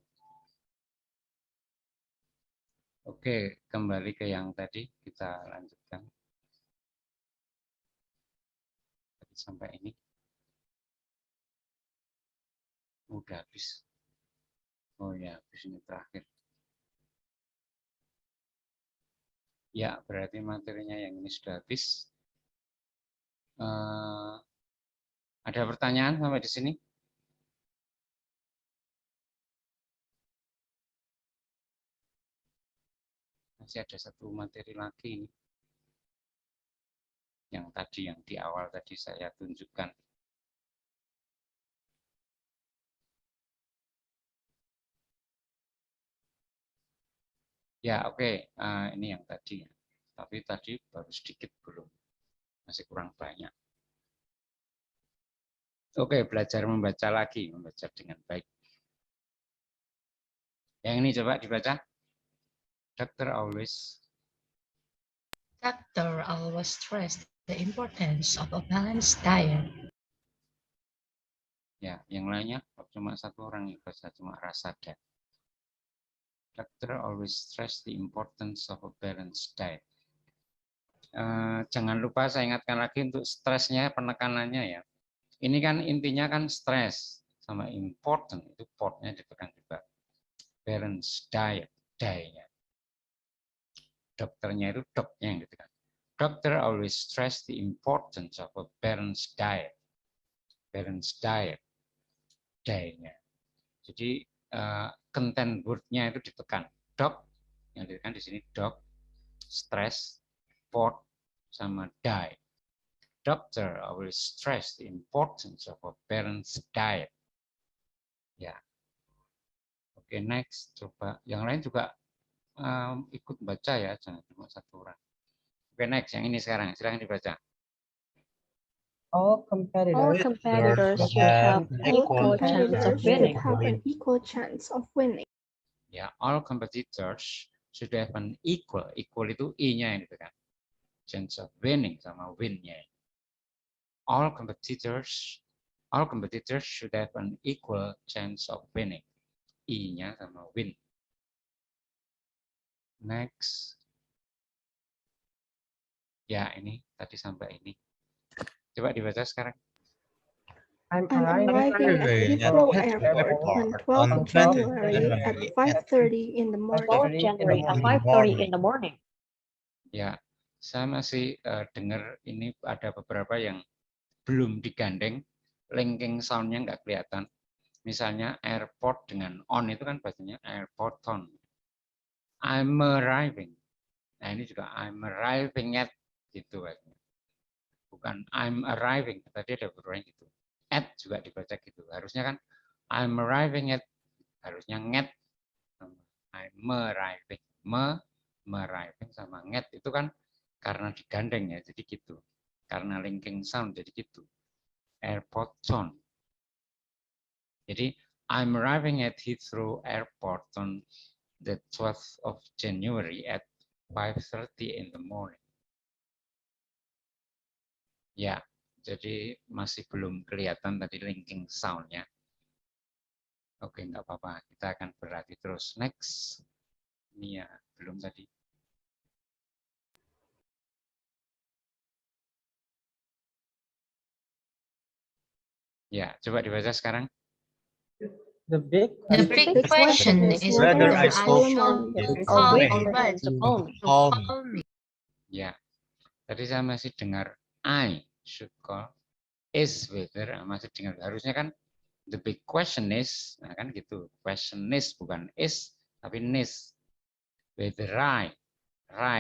Oke, kembali ke yang tadi, kita lanjutkan. Sampai ini. Udah habis. Oh ya, habis ini terakhir. Ya, berarti materinya yang ini sudah habis. Ada pertanyaan sampai di sini? Masih ada satu materi lagi ini. Yang tadi, yang di awal tadi saya tunjukkan. Ya, oke. Ini yang tadi. Tapi tadi baru sedikit belum. Masih kurang banyak. Oke, belajar membaca lagi. Membaca dengan baik. Yang ini coba dibaca. Doctor always stress the importance of a balanced diet. Ya, yang lainnya cuma satu orang yang baca, cuma Rasada. Doctor always stress the importance of a balanced diet. Jangan lupa saya ingatkan lagi untuk stresnya, penekanannya ya. Ini kan intinya kan stres sama important, itu portnya ditekan juga. Balanced diet, die-nya. Dokternya itu doknya yang ditekan. Doctor always stress the importance of a balanced diet. Balanced diet, die-nya. Jadi content word-nya itu ditekan. Doc, yang ditekan di sini doc, stress, port, sama die. Doctor always stress the importance of a balanced diet. Ya. Oke, next. Coba yang lain juga ikut baca ya, jangan cuma satu orang. Oke, next. Yang ini sekarang, silakan dibaca. All competitors should have equal chance of winning. Ya, all competitors should have an equal. Equal itu I-nya yang ditekan. Chance of winning sama win-nya. All competitors should have an equal chance of winning. I-nya sama win. Next. Ya, ini tadi sampai ini. Coba dibaca sekarang. I'm arriving at Heathrow Airport on 12 January at 5:30 in the morning. Ya, saya masih dengar ini ada beberapa yang belum digandeng, linking sound-nya nggak kelihatan. Misalnya airport dengan on itu kan bacanya airport on. I'm arriving. Nah ini juga I'm arriving at gitu bacanya. Bukan I'm arriving, tadi ada beberapa yang gitu. At juga dibaca gitu. Harusnya kan I'm arriving at, harusnya nget. I'm arriving. Arriving sama nget itu kan karena digandeng ya, jadi gitu. Karena linking sound jadi gitu. Airport zone. Jadi I'm arriving at Heathrow Airport on the 12th of January at 5:30 in the morning. Ya, jadi masih belum kelihatan tadi linking sound-nya. Oke, nggak apa-apa. Kita akan berlatih terus. Next. Ini ya, belum tadi. Ya, coba dibaca sekarang. The big question is whether I should call me. Ya, tadi saya masih dengar I should call. Is whether, masih dengar. Harusnya kan the big question is, nah kan gitu. Question is bukan is, tapi nis. Whether I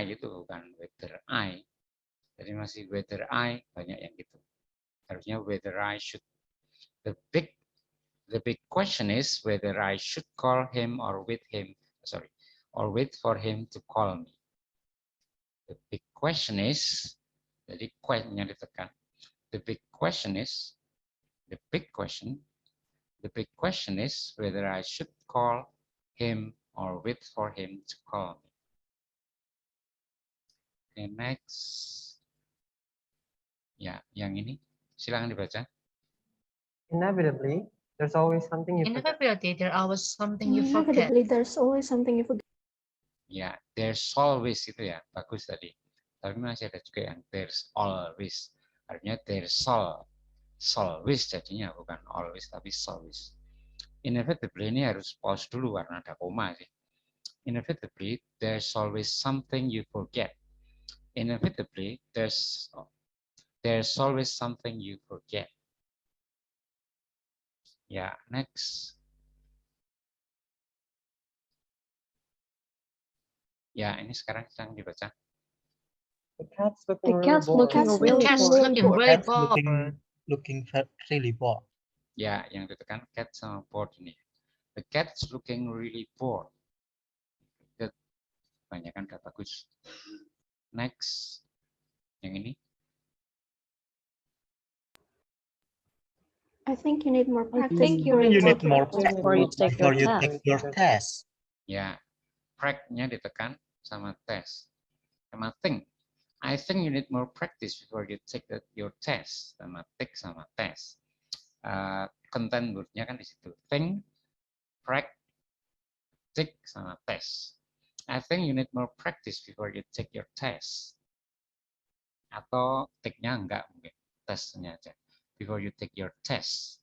itu bukan whether I. Jadi masih whether I, banyak yang gitu. Harusnya whether I should. The big question is whether I should call him or wait for him to call me. The big question is, jadi question-nya ditekan. The big question is whether I should call him or wait for him to call me. Okay, next. Ya, yang ini silakan dibaca. Inevitably, there's always something you forget. Inevitably, there's always something you forget. Ya, there's always itu ya, bagus tadi. Tapi masih ada juga yang there's always. Artinya there's always jadinya, bukan always tapi always. Inevitably ini harus pause dulu karena ada koma sih. Inevitably, there's always something you forget. Inevitably, there's always something you forget. Ya, next. Ya, ini sekarang sedang dibaca. The cat's looking really bored. Ya, yang ditekan cat sama bored ini. The cat's looking really bored. Kebanyakan udah bagus. Next. Yang ini. I think you need more practice before you take your test. Ya, prac-nya ditekan sama tes. Sama think. I think you need more practice before you take your test. Sama take sama tes. Content word-nya kan di situ. Think, prac, take sama tes. I think you need more practice before you take your test. Atau take-nya enggak mungkin. Testnya aja. Before you take your test.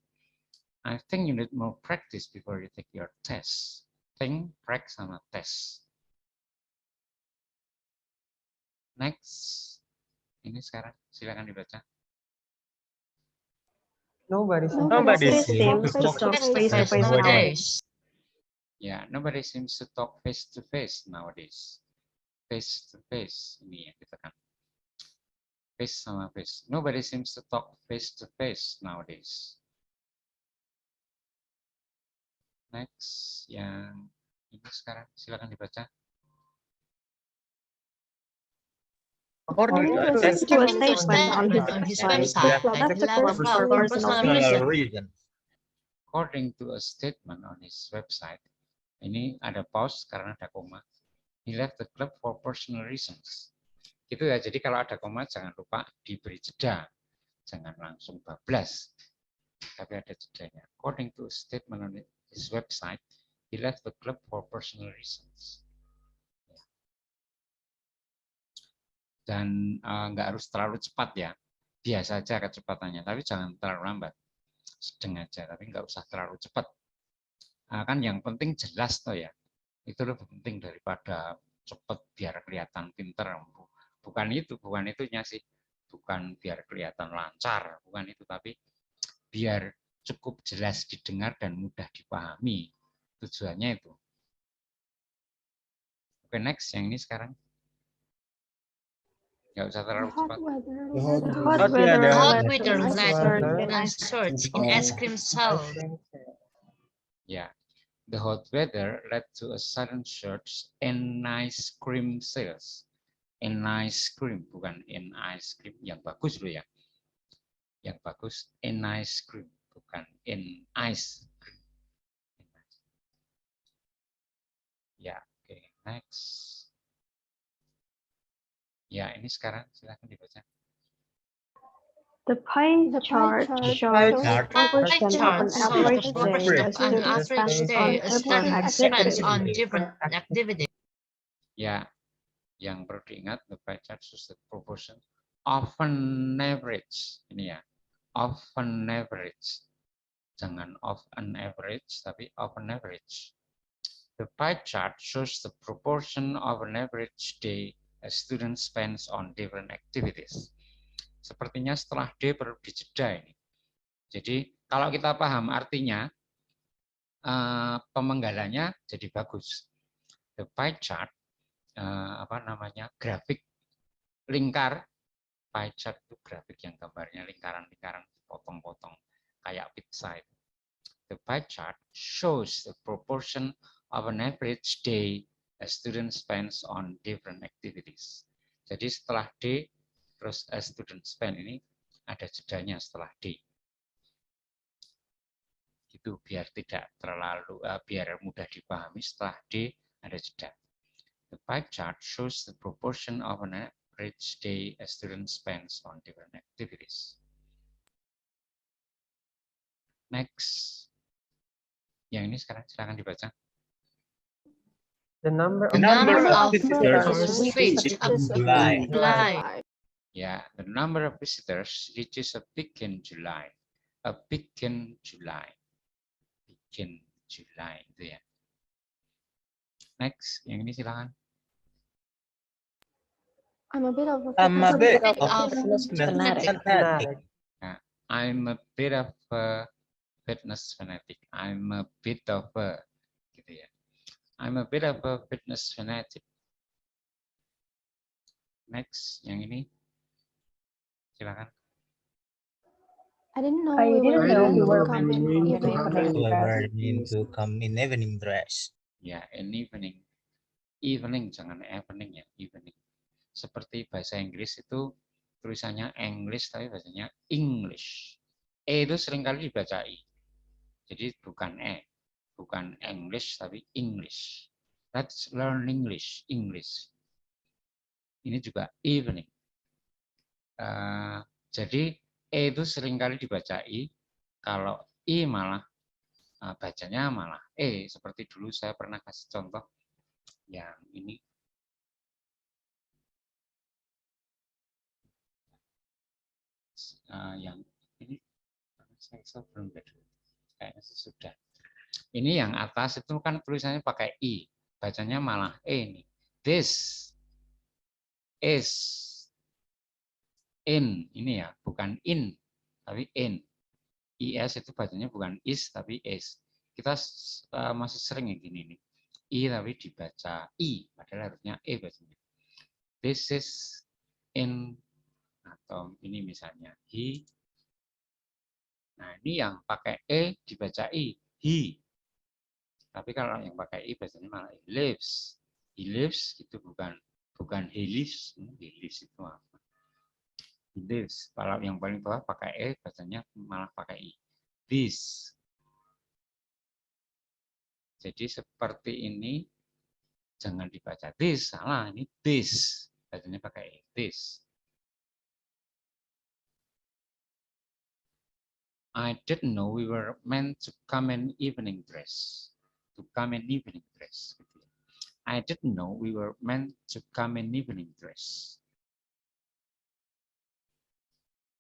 I think you need more practice before you take your test. Think, prac, sama test. Next. Ini sekarang silakan dibaca. Nobody seems to talk face-to-face nowadays. Ya, nobody seems to talk face-to-face nowadays. Face-to-face ini yang ditekan. Face sama face. Nobody seems to talk face-to-face nowadays. Next, yang ini sekarang silakan dibaca. According to a statement on his website, According to a statement on his website, ini ada pause karena ada koma. He left the club for personal reasons. Gitu ya, jadi kalau ada koma jangan lupa diberi jeda. Jangan langsung bablas. Tapi ada jedanya. According to a statement on his website, he left the club for personal reasons. Dan nggak harus terlalu cepat ya, biasa aja kecepatannya, tapi jangan terlalu lambat, sedang aja, tapi nggak usah terlalu cepat. Kan yang penting jelas toh ya, itu lebih penting daripada cepat biar kelihatan pinter. Bukan itunya sih, bukan biar kelihatan lancar, bukan itu, tapi biar cukup jelas didengar dan mudah dipahami, tujuannya itu. Oke, next, yang ini sekarang. Nggak usah terlalu cepat. Hot weather led to a surge in ice cream sales. Ya, the hot weather led to a sudden surge in ice cream sales. In ice cream, bukan in ice cream, yang bagus loh ya. Yang bagus in ice cream, bukan in ice cream. Ya, oke, next. Ya, ini sekarang silahkan dibaca. The pie chart shows the proportion of an average day a student spends on different activities. Ya, yang perlu diingat, the pie chart shows the proportion of an average. Ini ya, of an average. Jangan of an average, tapi of an average. The pie chart shows the proportion of an average day a student spends on different activities. Sepertinya setelah D perlu dijeda ini. Jadi kalau kita paham artinya, pemenggalannya jadi bagus. The pie chart, grafik lingkar. Pie chart itu grafik yang gambarnya lingkaran-lingkaran, potong-potong kayak pizza itu. The pie chart shows the proportion of an average day a student spends on different activities. Jadi setelah D terus a student spend ini ada jedanya setelah D. Itu biar tidak terlalu biar mudah dipahami, setelah D ada jeda. The pie chart shows the proportion of an average day a student spends on different activities. Next. Yang ini sekarang silakan dibaca. The number of visitors reached a peak in July. Ya, the number of visitors reaches a peak in July. A peak in July. Peak in July itu ya. Next, yang ini silakan. I'm a bit of of fanatic. Nah, I'm a bit of a fitness fanatic. I'm a bit of a gitu ya. I'm a bit of a fitness fanatic. Next, yang ini silakan. I didn't know I we didn't know we were meant to come in evening dress. Ya, in evening. Evening, jangan evening ya, evening. Seperti bahasa Inggris itu tulisannya English tapi bahasanya English. E itu seringkali dibaca I. Jadi bukan E, bukan English tapi English. Let's learn English, English. Ini juga evening. Jadi E itu seringkali dibaca I, kalau I malah bacanya malah E. Seperti dulu saya pernah kasih contoh yang ini. Yang ini saya belum kayaknya sudah. Ini yang atas itu kan tulisannya pakai I, bacanya malah E nih. This is in, ini ya, bukan in tapi in. IS itu bacanya bukan is tapi is. Kita masih sering yang gini nih. I tapi dibaca I, padahal harusnya E bacanya. This is in, atau ini misalnya he. Nah, ini yang pakai E dibaca I, he. Tapi kalau yang pakai I bacanya malah he lives. He lives itu bukan he lives. He lives itu apa? He lives. Kalau yang paling bawah pakai E bacanya malah pakai I. This. Jadi seperti ini jangan dibaca this, salah, ini this. Bacanya pakai E, this. I didn't know we were meant to come in evening dress. To come in evening dress. I didn't know we were meant to come in evening dress.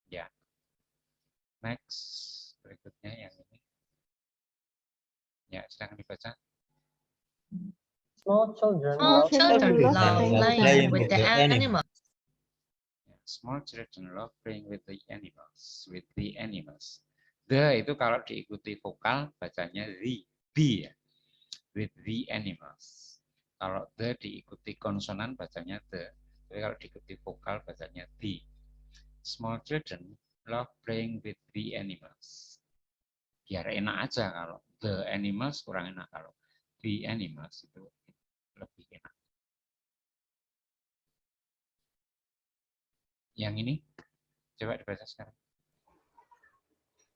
Ya. Next. Berikutnya yang ini. Ya, silakan dibaca. Small children Small children love playing with the animals. Small children love playing with the animals. With the animals. The itu kalau diikuti vokal bacanya the ya. With the animals. Kalau the diikuti konsonan bacanya the. Tapi kalau diikuti vokal bacanya the. Small children love playing with the animals. Biar enak aja kalau the animals kurang enak, kalau the animals itu lebih enak. Yang ini coba dibaca sekarang.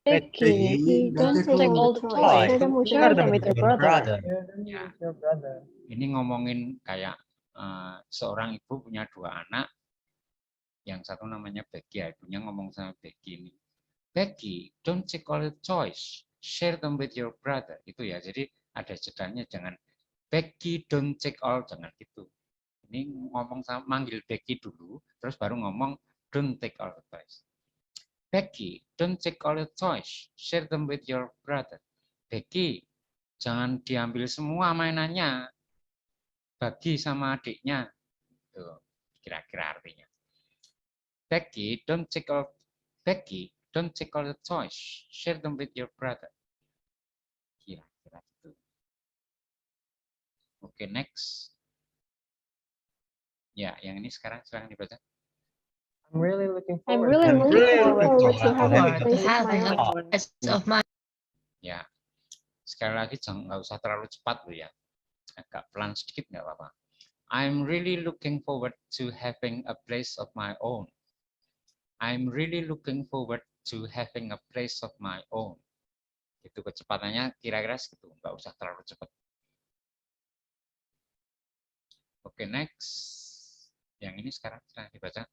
Becky, don't take all the toys. Share them with your brother. Ya. Ini ngomongin kayak seorang ibu punya 2 anak, yang satu namanya Becky, ibunya ngomong sama Becky ini, Becky, don't take all the toys, share them with your brother. Itu ya, jadi ada jedanya, jangan Becky don't take all, jangan gitu. Ini ngomong sama, manggil Becky dulu, terus baru ngomong don't take all the toys. Becky, don't take all the toys, share them with your brother. Becky, jangan diambil semua mainannya, bagi sama adiknya. Tuh, kira-kira artinya. Becky, don't take all the toys, share them with your brother. Kira-kira itu. Oke, next. Ya, yang ini sekarang silakan dibaca. I'm really looking I'm forward. really looking forward to having a place of my Ya, sekali lagi nggak usah terlalu cepat loh ya. Agak pelan sedikit nggak apa-apa. I'm really looking forward to having a place of my own. I'm really looking forward to having a place of my own. Itu kecepatannya kira-kira segitu, nggak usah terlalu cepat. Oke, next. Yang ini sekarang silahkan dibaca.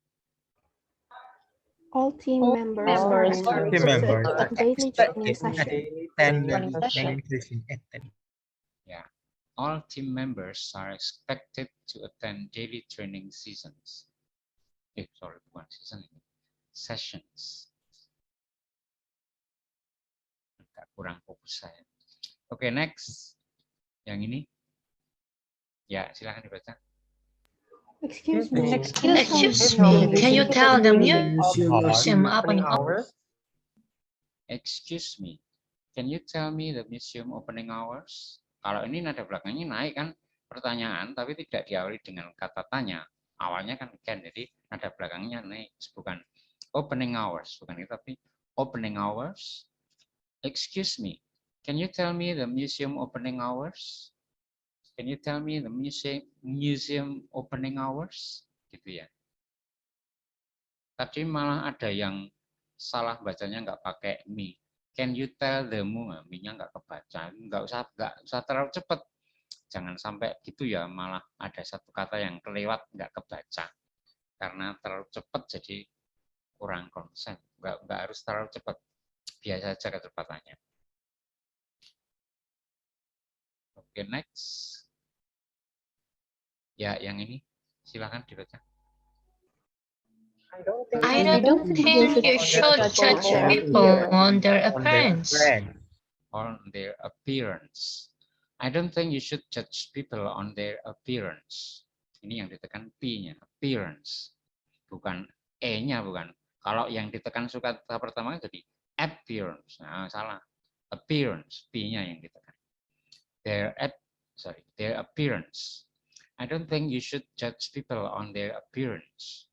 All team members are encouraged to attend daily training sessions. Ya, all team members are expected to attend daily training seasons. Sorry, bukan season ini. Sessions. Agak kurang fokus saya. Oke, next. Yang ini. Ya, silakan dibaca. Excuse me. Excuse me, can you tell the museum opening hours? Excuse me, can you tell me the museum opening hours? Kalau ini nada belakangnya naik kan pertanyaan, tapi tidak diawali dengan kata tanya. Awalnya kan can, jadi nada belakangnya naik, bukan opening hours, bukan itu, tapi opening hours. Excuse me, can you tell me the museum opening hours? Can you tell me the museum opening hours? Gitu ya. Tadi malah ada yang salah bacanya, nggak pakai me. Can you tell the me-nya nggak kebaca. Nggak usah terlalu cepat. Jangan sampai gitu ya, malah ada satu kata yang kelewat nggak kebaca. Karena terlalu cepat jadi kurang konsen. Nggak harus terlalu cepat. Biasa aja kecepatannya. Oke, next. Ya, yang ini silakan dibaca. I don't think you should judge people on their appearance. On their appearance. I don't think you should judge people on their appearance. Ini yang ditekan P-nya, appearance. Bukan E-nya, bukan. Kalau yang ditekan suka pertama jadi appearance. Nah, salah. Appearance, P-nya yang ditekan. Their appearance. I don't think you should judge people on their appearance.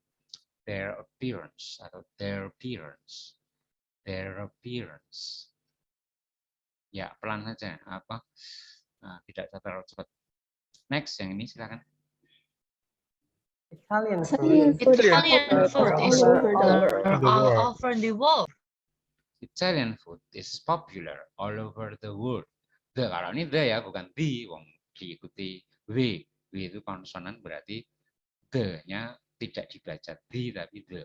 Their appearance atau their appearance. Their appearance. Ya, pelan saja. Tidak terlalu cepat. Next, yang ini silakan. Italian food is all over the world. Italian food is popular all over the world. The, kalau ini the ya, bukan the, wong diikuti w. W itu konsonan, berarti the-nya tidak dibaca the tapi the.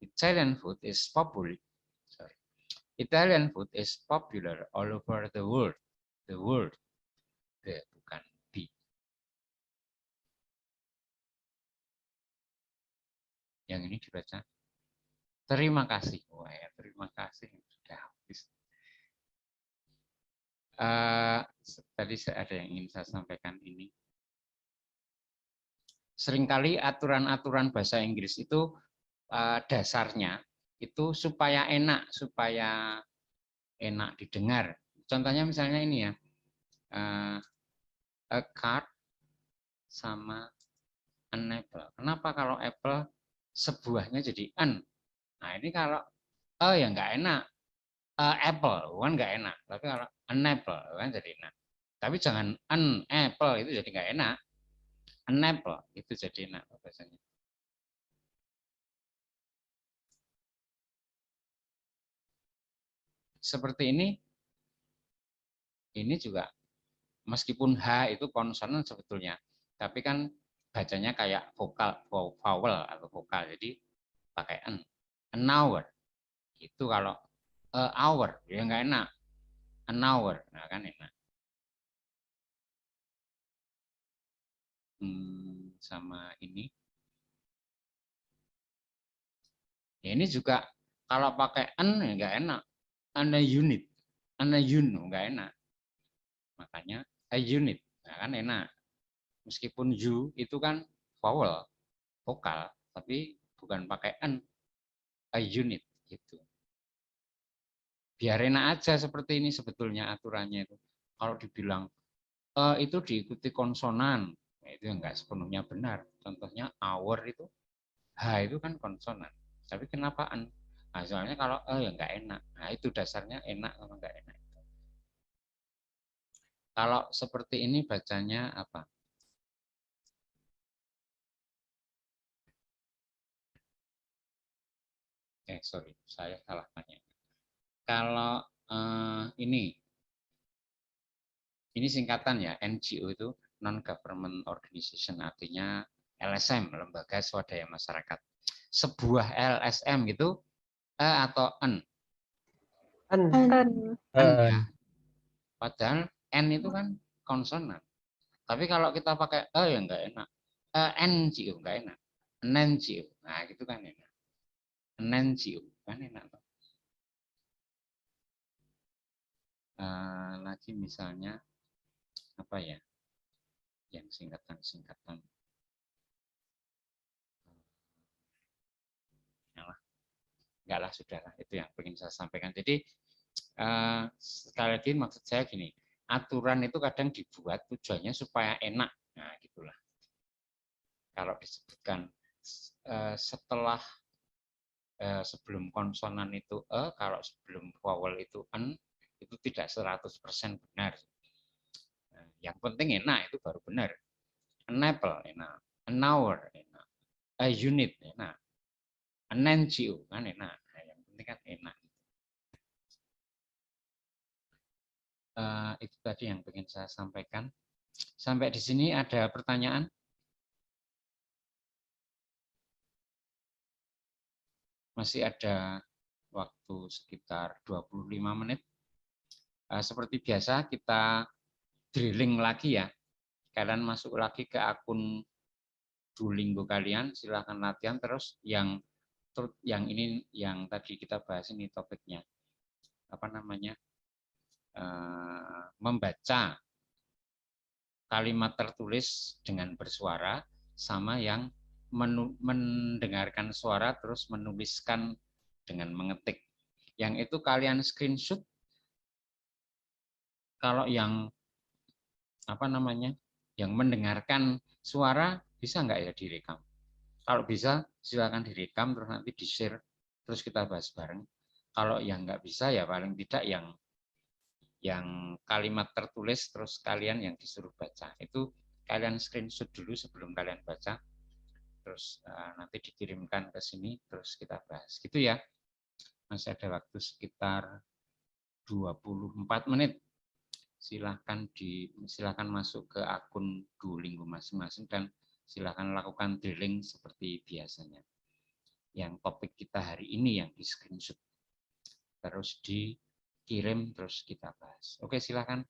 Italian food is popular. Italian food is popular all over the world. The world. The, bukan the. Yang ini dibaca. Terima kasih. Wah, ya, terima kasih. Sudah habis. Tadi ada yang ingin saya sampaikan ini. Seringkali aturan-aturan bahasa Inggris itu dasarnya itu supaya enak didengar. Contohnya misalnya ini ya, a card sama an apple. Kenapa kalau apple sebuahnya jadi an? Nah ini kalau ya nggak enak. apple kan nggak enak. Tapi kalau an apple kan jadi enak. Tapi jangan an apple itu jadi nggak enak. An apple itu jadi enak bahasanya. Seperti ini juga meskipun H itu konsonan sebetulnya, tapi kan bacanya kayak vowel atau vokal, jadi pakai an hour. Itu kalau hour ya nggak enak, an hour, nah kan enak. Sama ini, ya ini juga kalau pakai an ya nggak enak, an a unit, an a nggak enak. Makanya a unit, nah kan enak. Meskipun you itu kan vowel, vokal, tapi bukan pakai an, a unit gitu. Biar enak aja seperti ini sebetulnya aturannya itu. Kalau dibilang itu diikuti konsonan, itu enggak sepenuhnya benar. Contohnya hour itu H itu kan konsonan. Tapi kenapa an? Nah, soalnya kalau ya enggak enak. Nah, itu dasarnya enak atau enggak enak. Kalau seperti ini bacanya apa? Sorry, saya salah tanya. Kalau ini singkatan ya, NGO itu non-government organization, artinya LSM, lembaga swadaya masyarakat. Sebuah LSM gitu, atau N? Ya. Padahal N itu kan konsonan. Tapi kalau kita pakai ya enggak enak. NGO enggak enak. NGO, nah gitu kan enak. NGO kan enak. Lagi misalnya apa ya? Yang singkatan. Enggak lah, sudahlah, itu yang ingin saya sampaikan. Jadi sekali lagi maksud saya gini, aturan itu kadang dibuat tujuannya supaya enak, nah gitulah. Kalau disebutkan setelah sebelum konsonan itu kalau sebelum vowel itu n, itu tidak 100% benar. Yang penting enak, itu baru benar. An apple enak, an hour enak, a unit enak, an NGO kan enak. Nah, yang penting kan enak. Itu tadi yang ingin saya sampaikan. Sampai di sini ada pertanyaan? Masih ada waktu sekitar 25 menit. Seperti biasa kita drilling lagi ya. Kalian masuk lagi ke akun Duolingo kalian, silahkan latihan terus. Yang ini yang tadi kita bahas ini topiknya. Apa namanya? Membaca kalimat tertulis dengan bersuara sama yang mendengarkan suara terus menuliskan dengan mengetik. Yang itu kalian screenshot. Kalau yang apa namanya, yang mendengarkan suara bisa nggak ya direkam? Kalau bisa silakan direkam terus nanti di-share terus kita bahas bareng. Kalau yang nggak bisa ya paling tidak yang kalimat tertulis terus kalian yang disuruh baca itu kalian screenshot dulu sebelum kalian baca, terus nanti dikirimkan ke sini terus kita bahas gitu ya. Masih ada waktu sekitar 24 menit. Silahkan masuk ke akun Duolingo masing-masing dan silahkan lakukan drilling seperti biasanya. Yang topik kita hari ini yang di screenshot terus dikirim terus kita bahas. Oke, silahkan.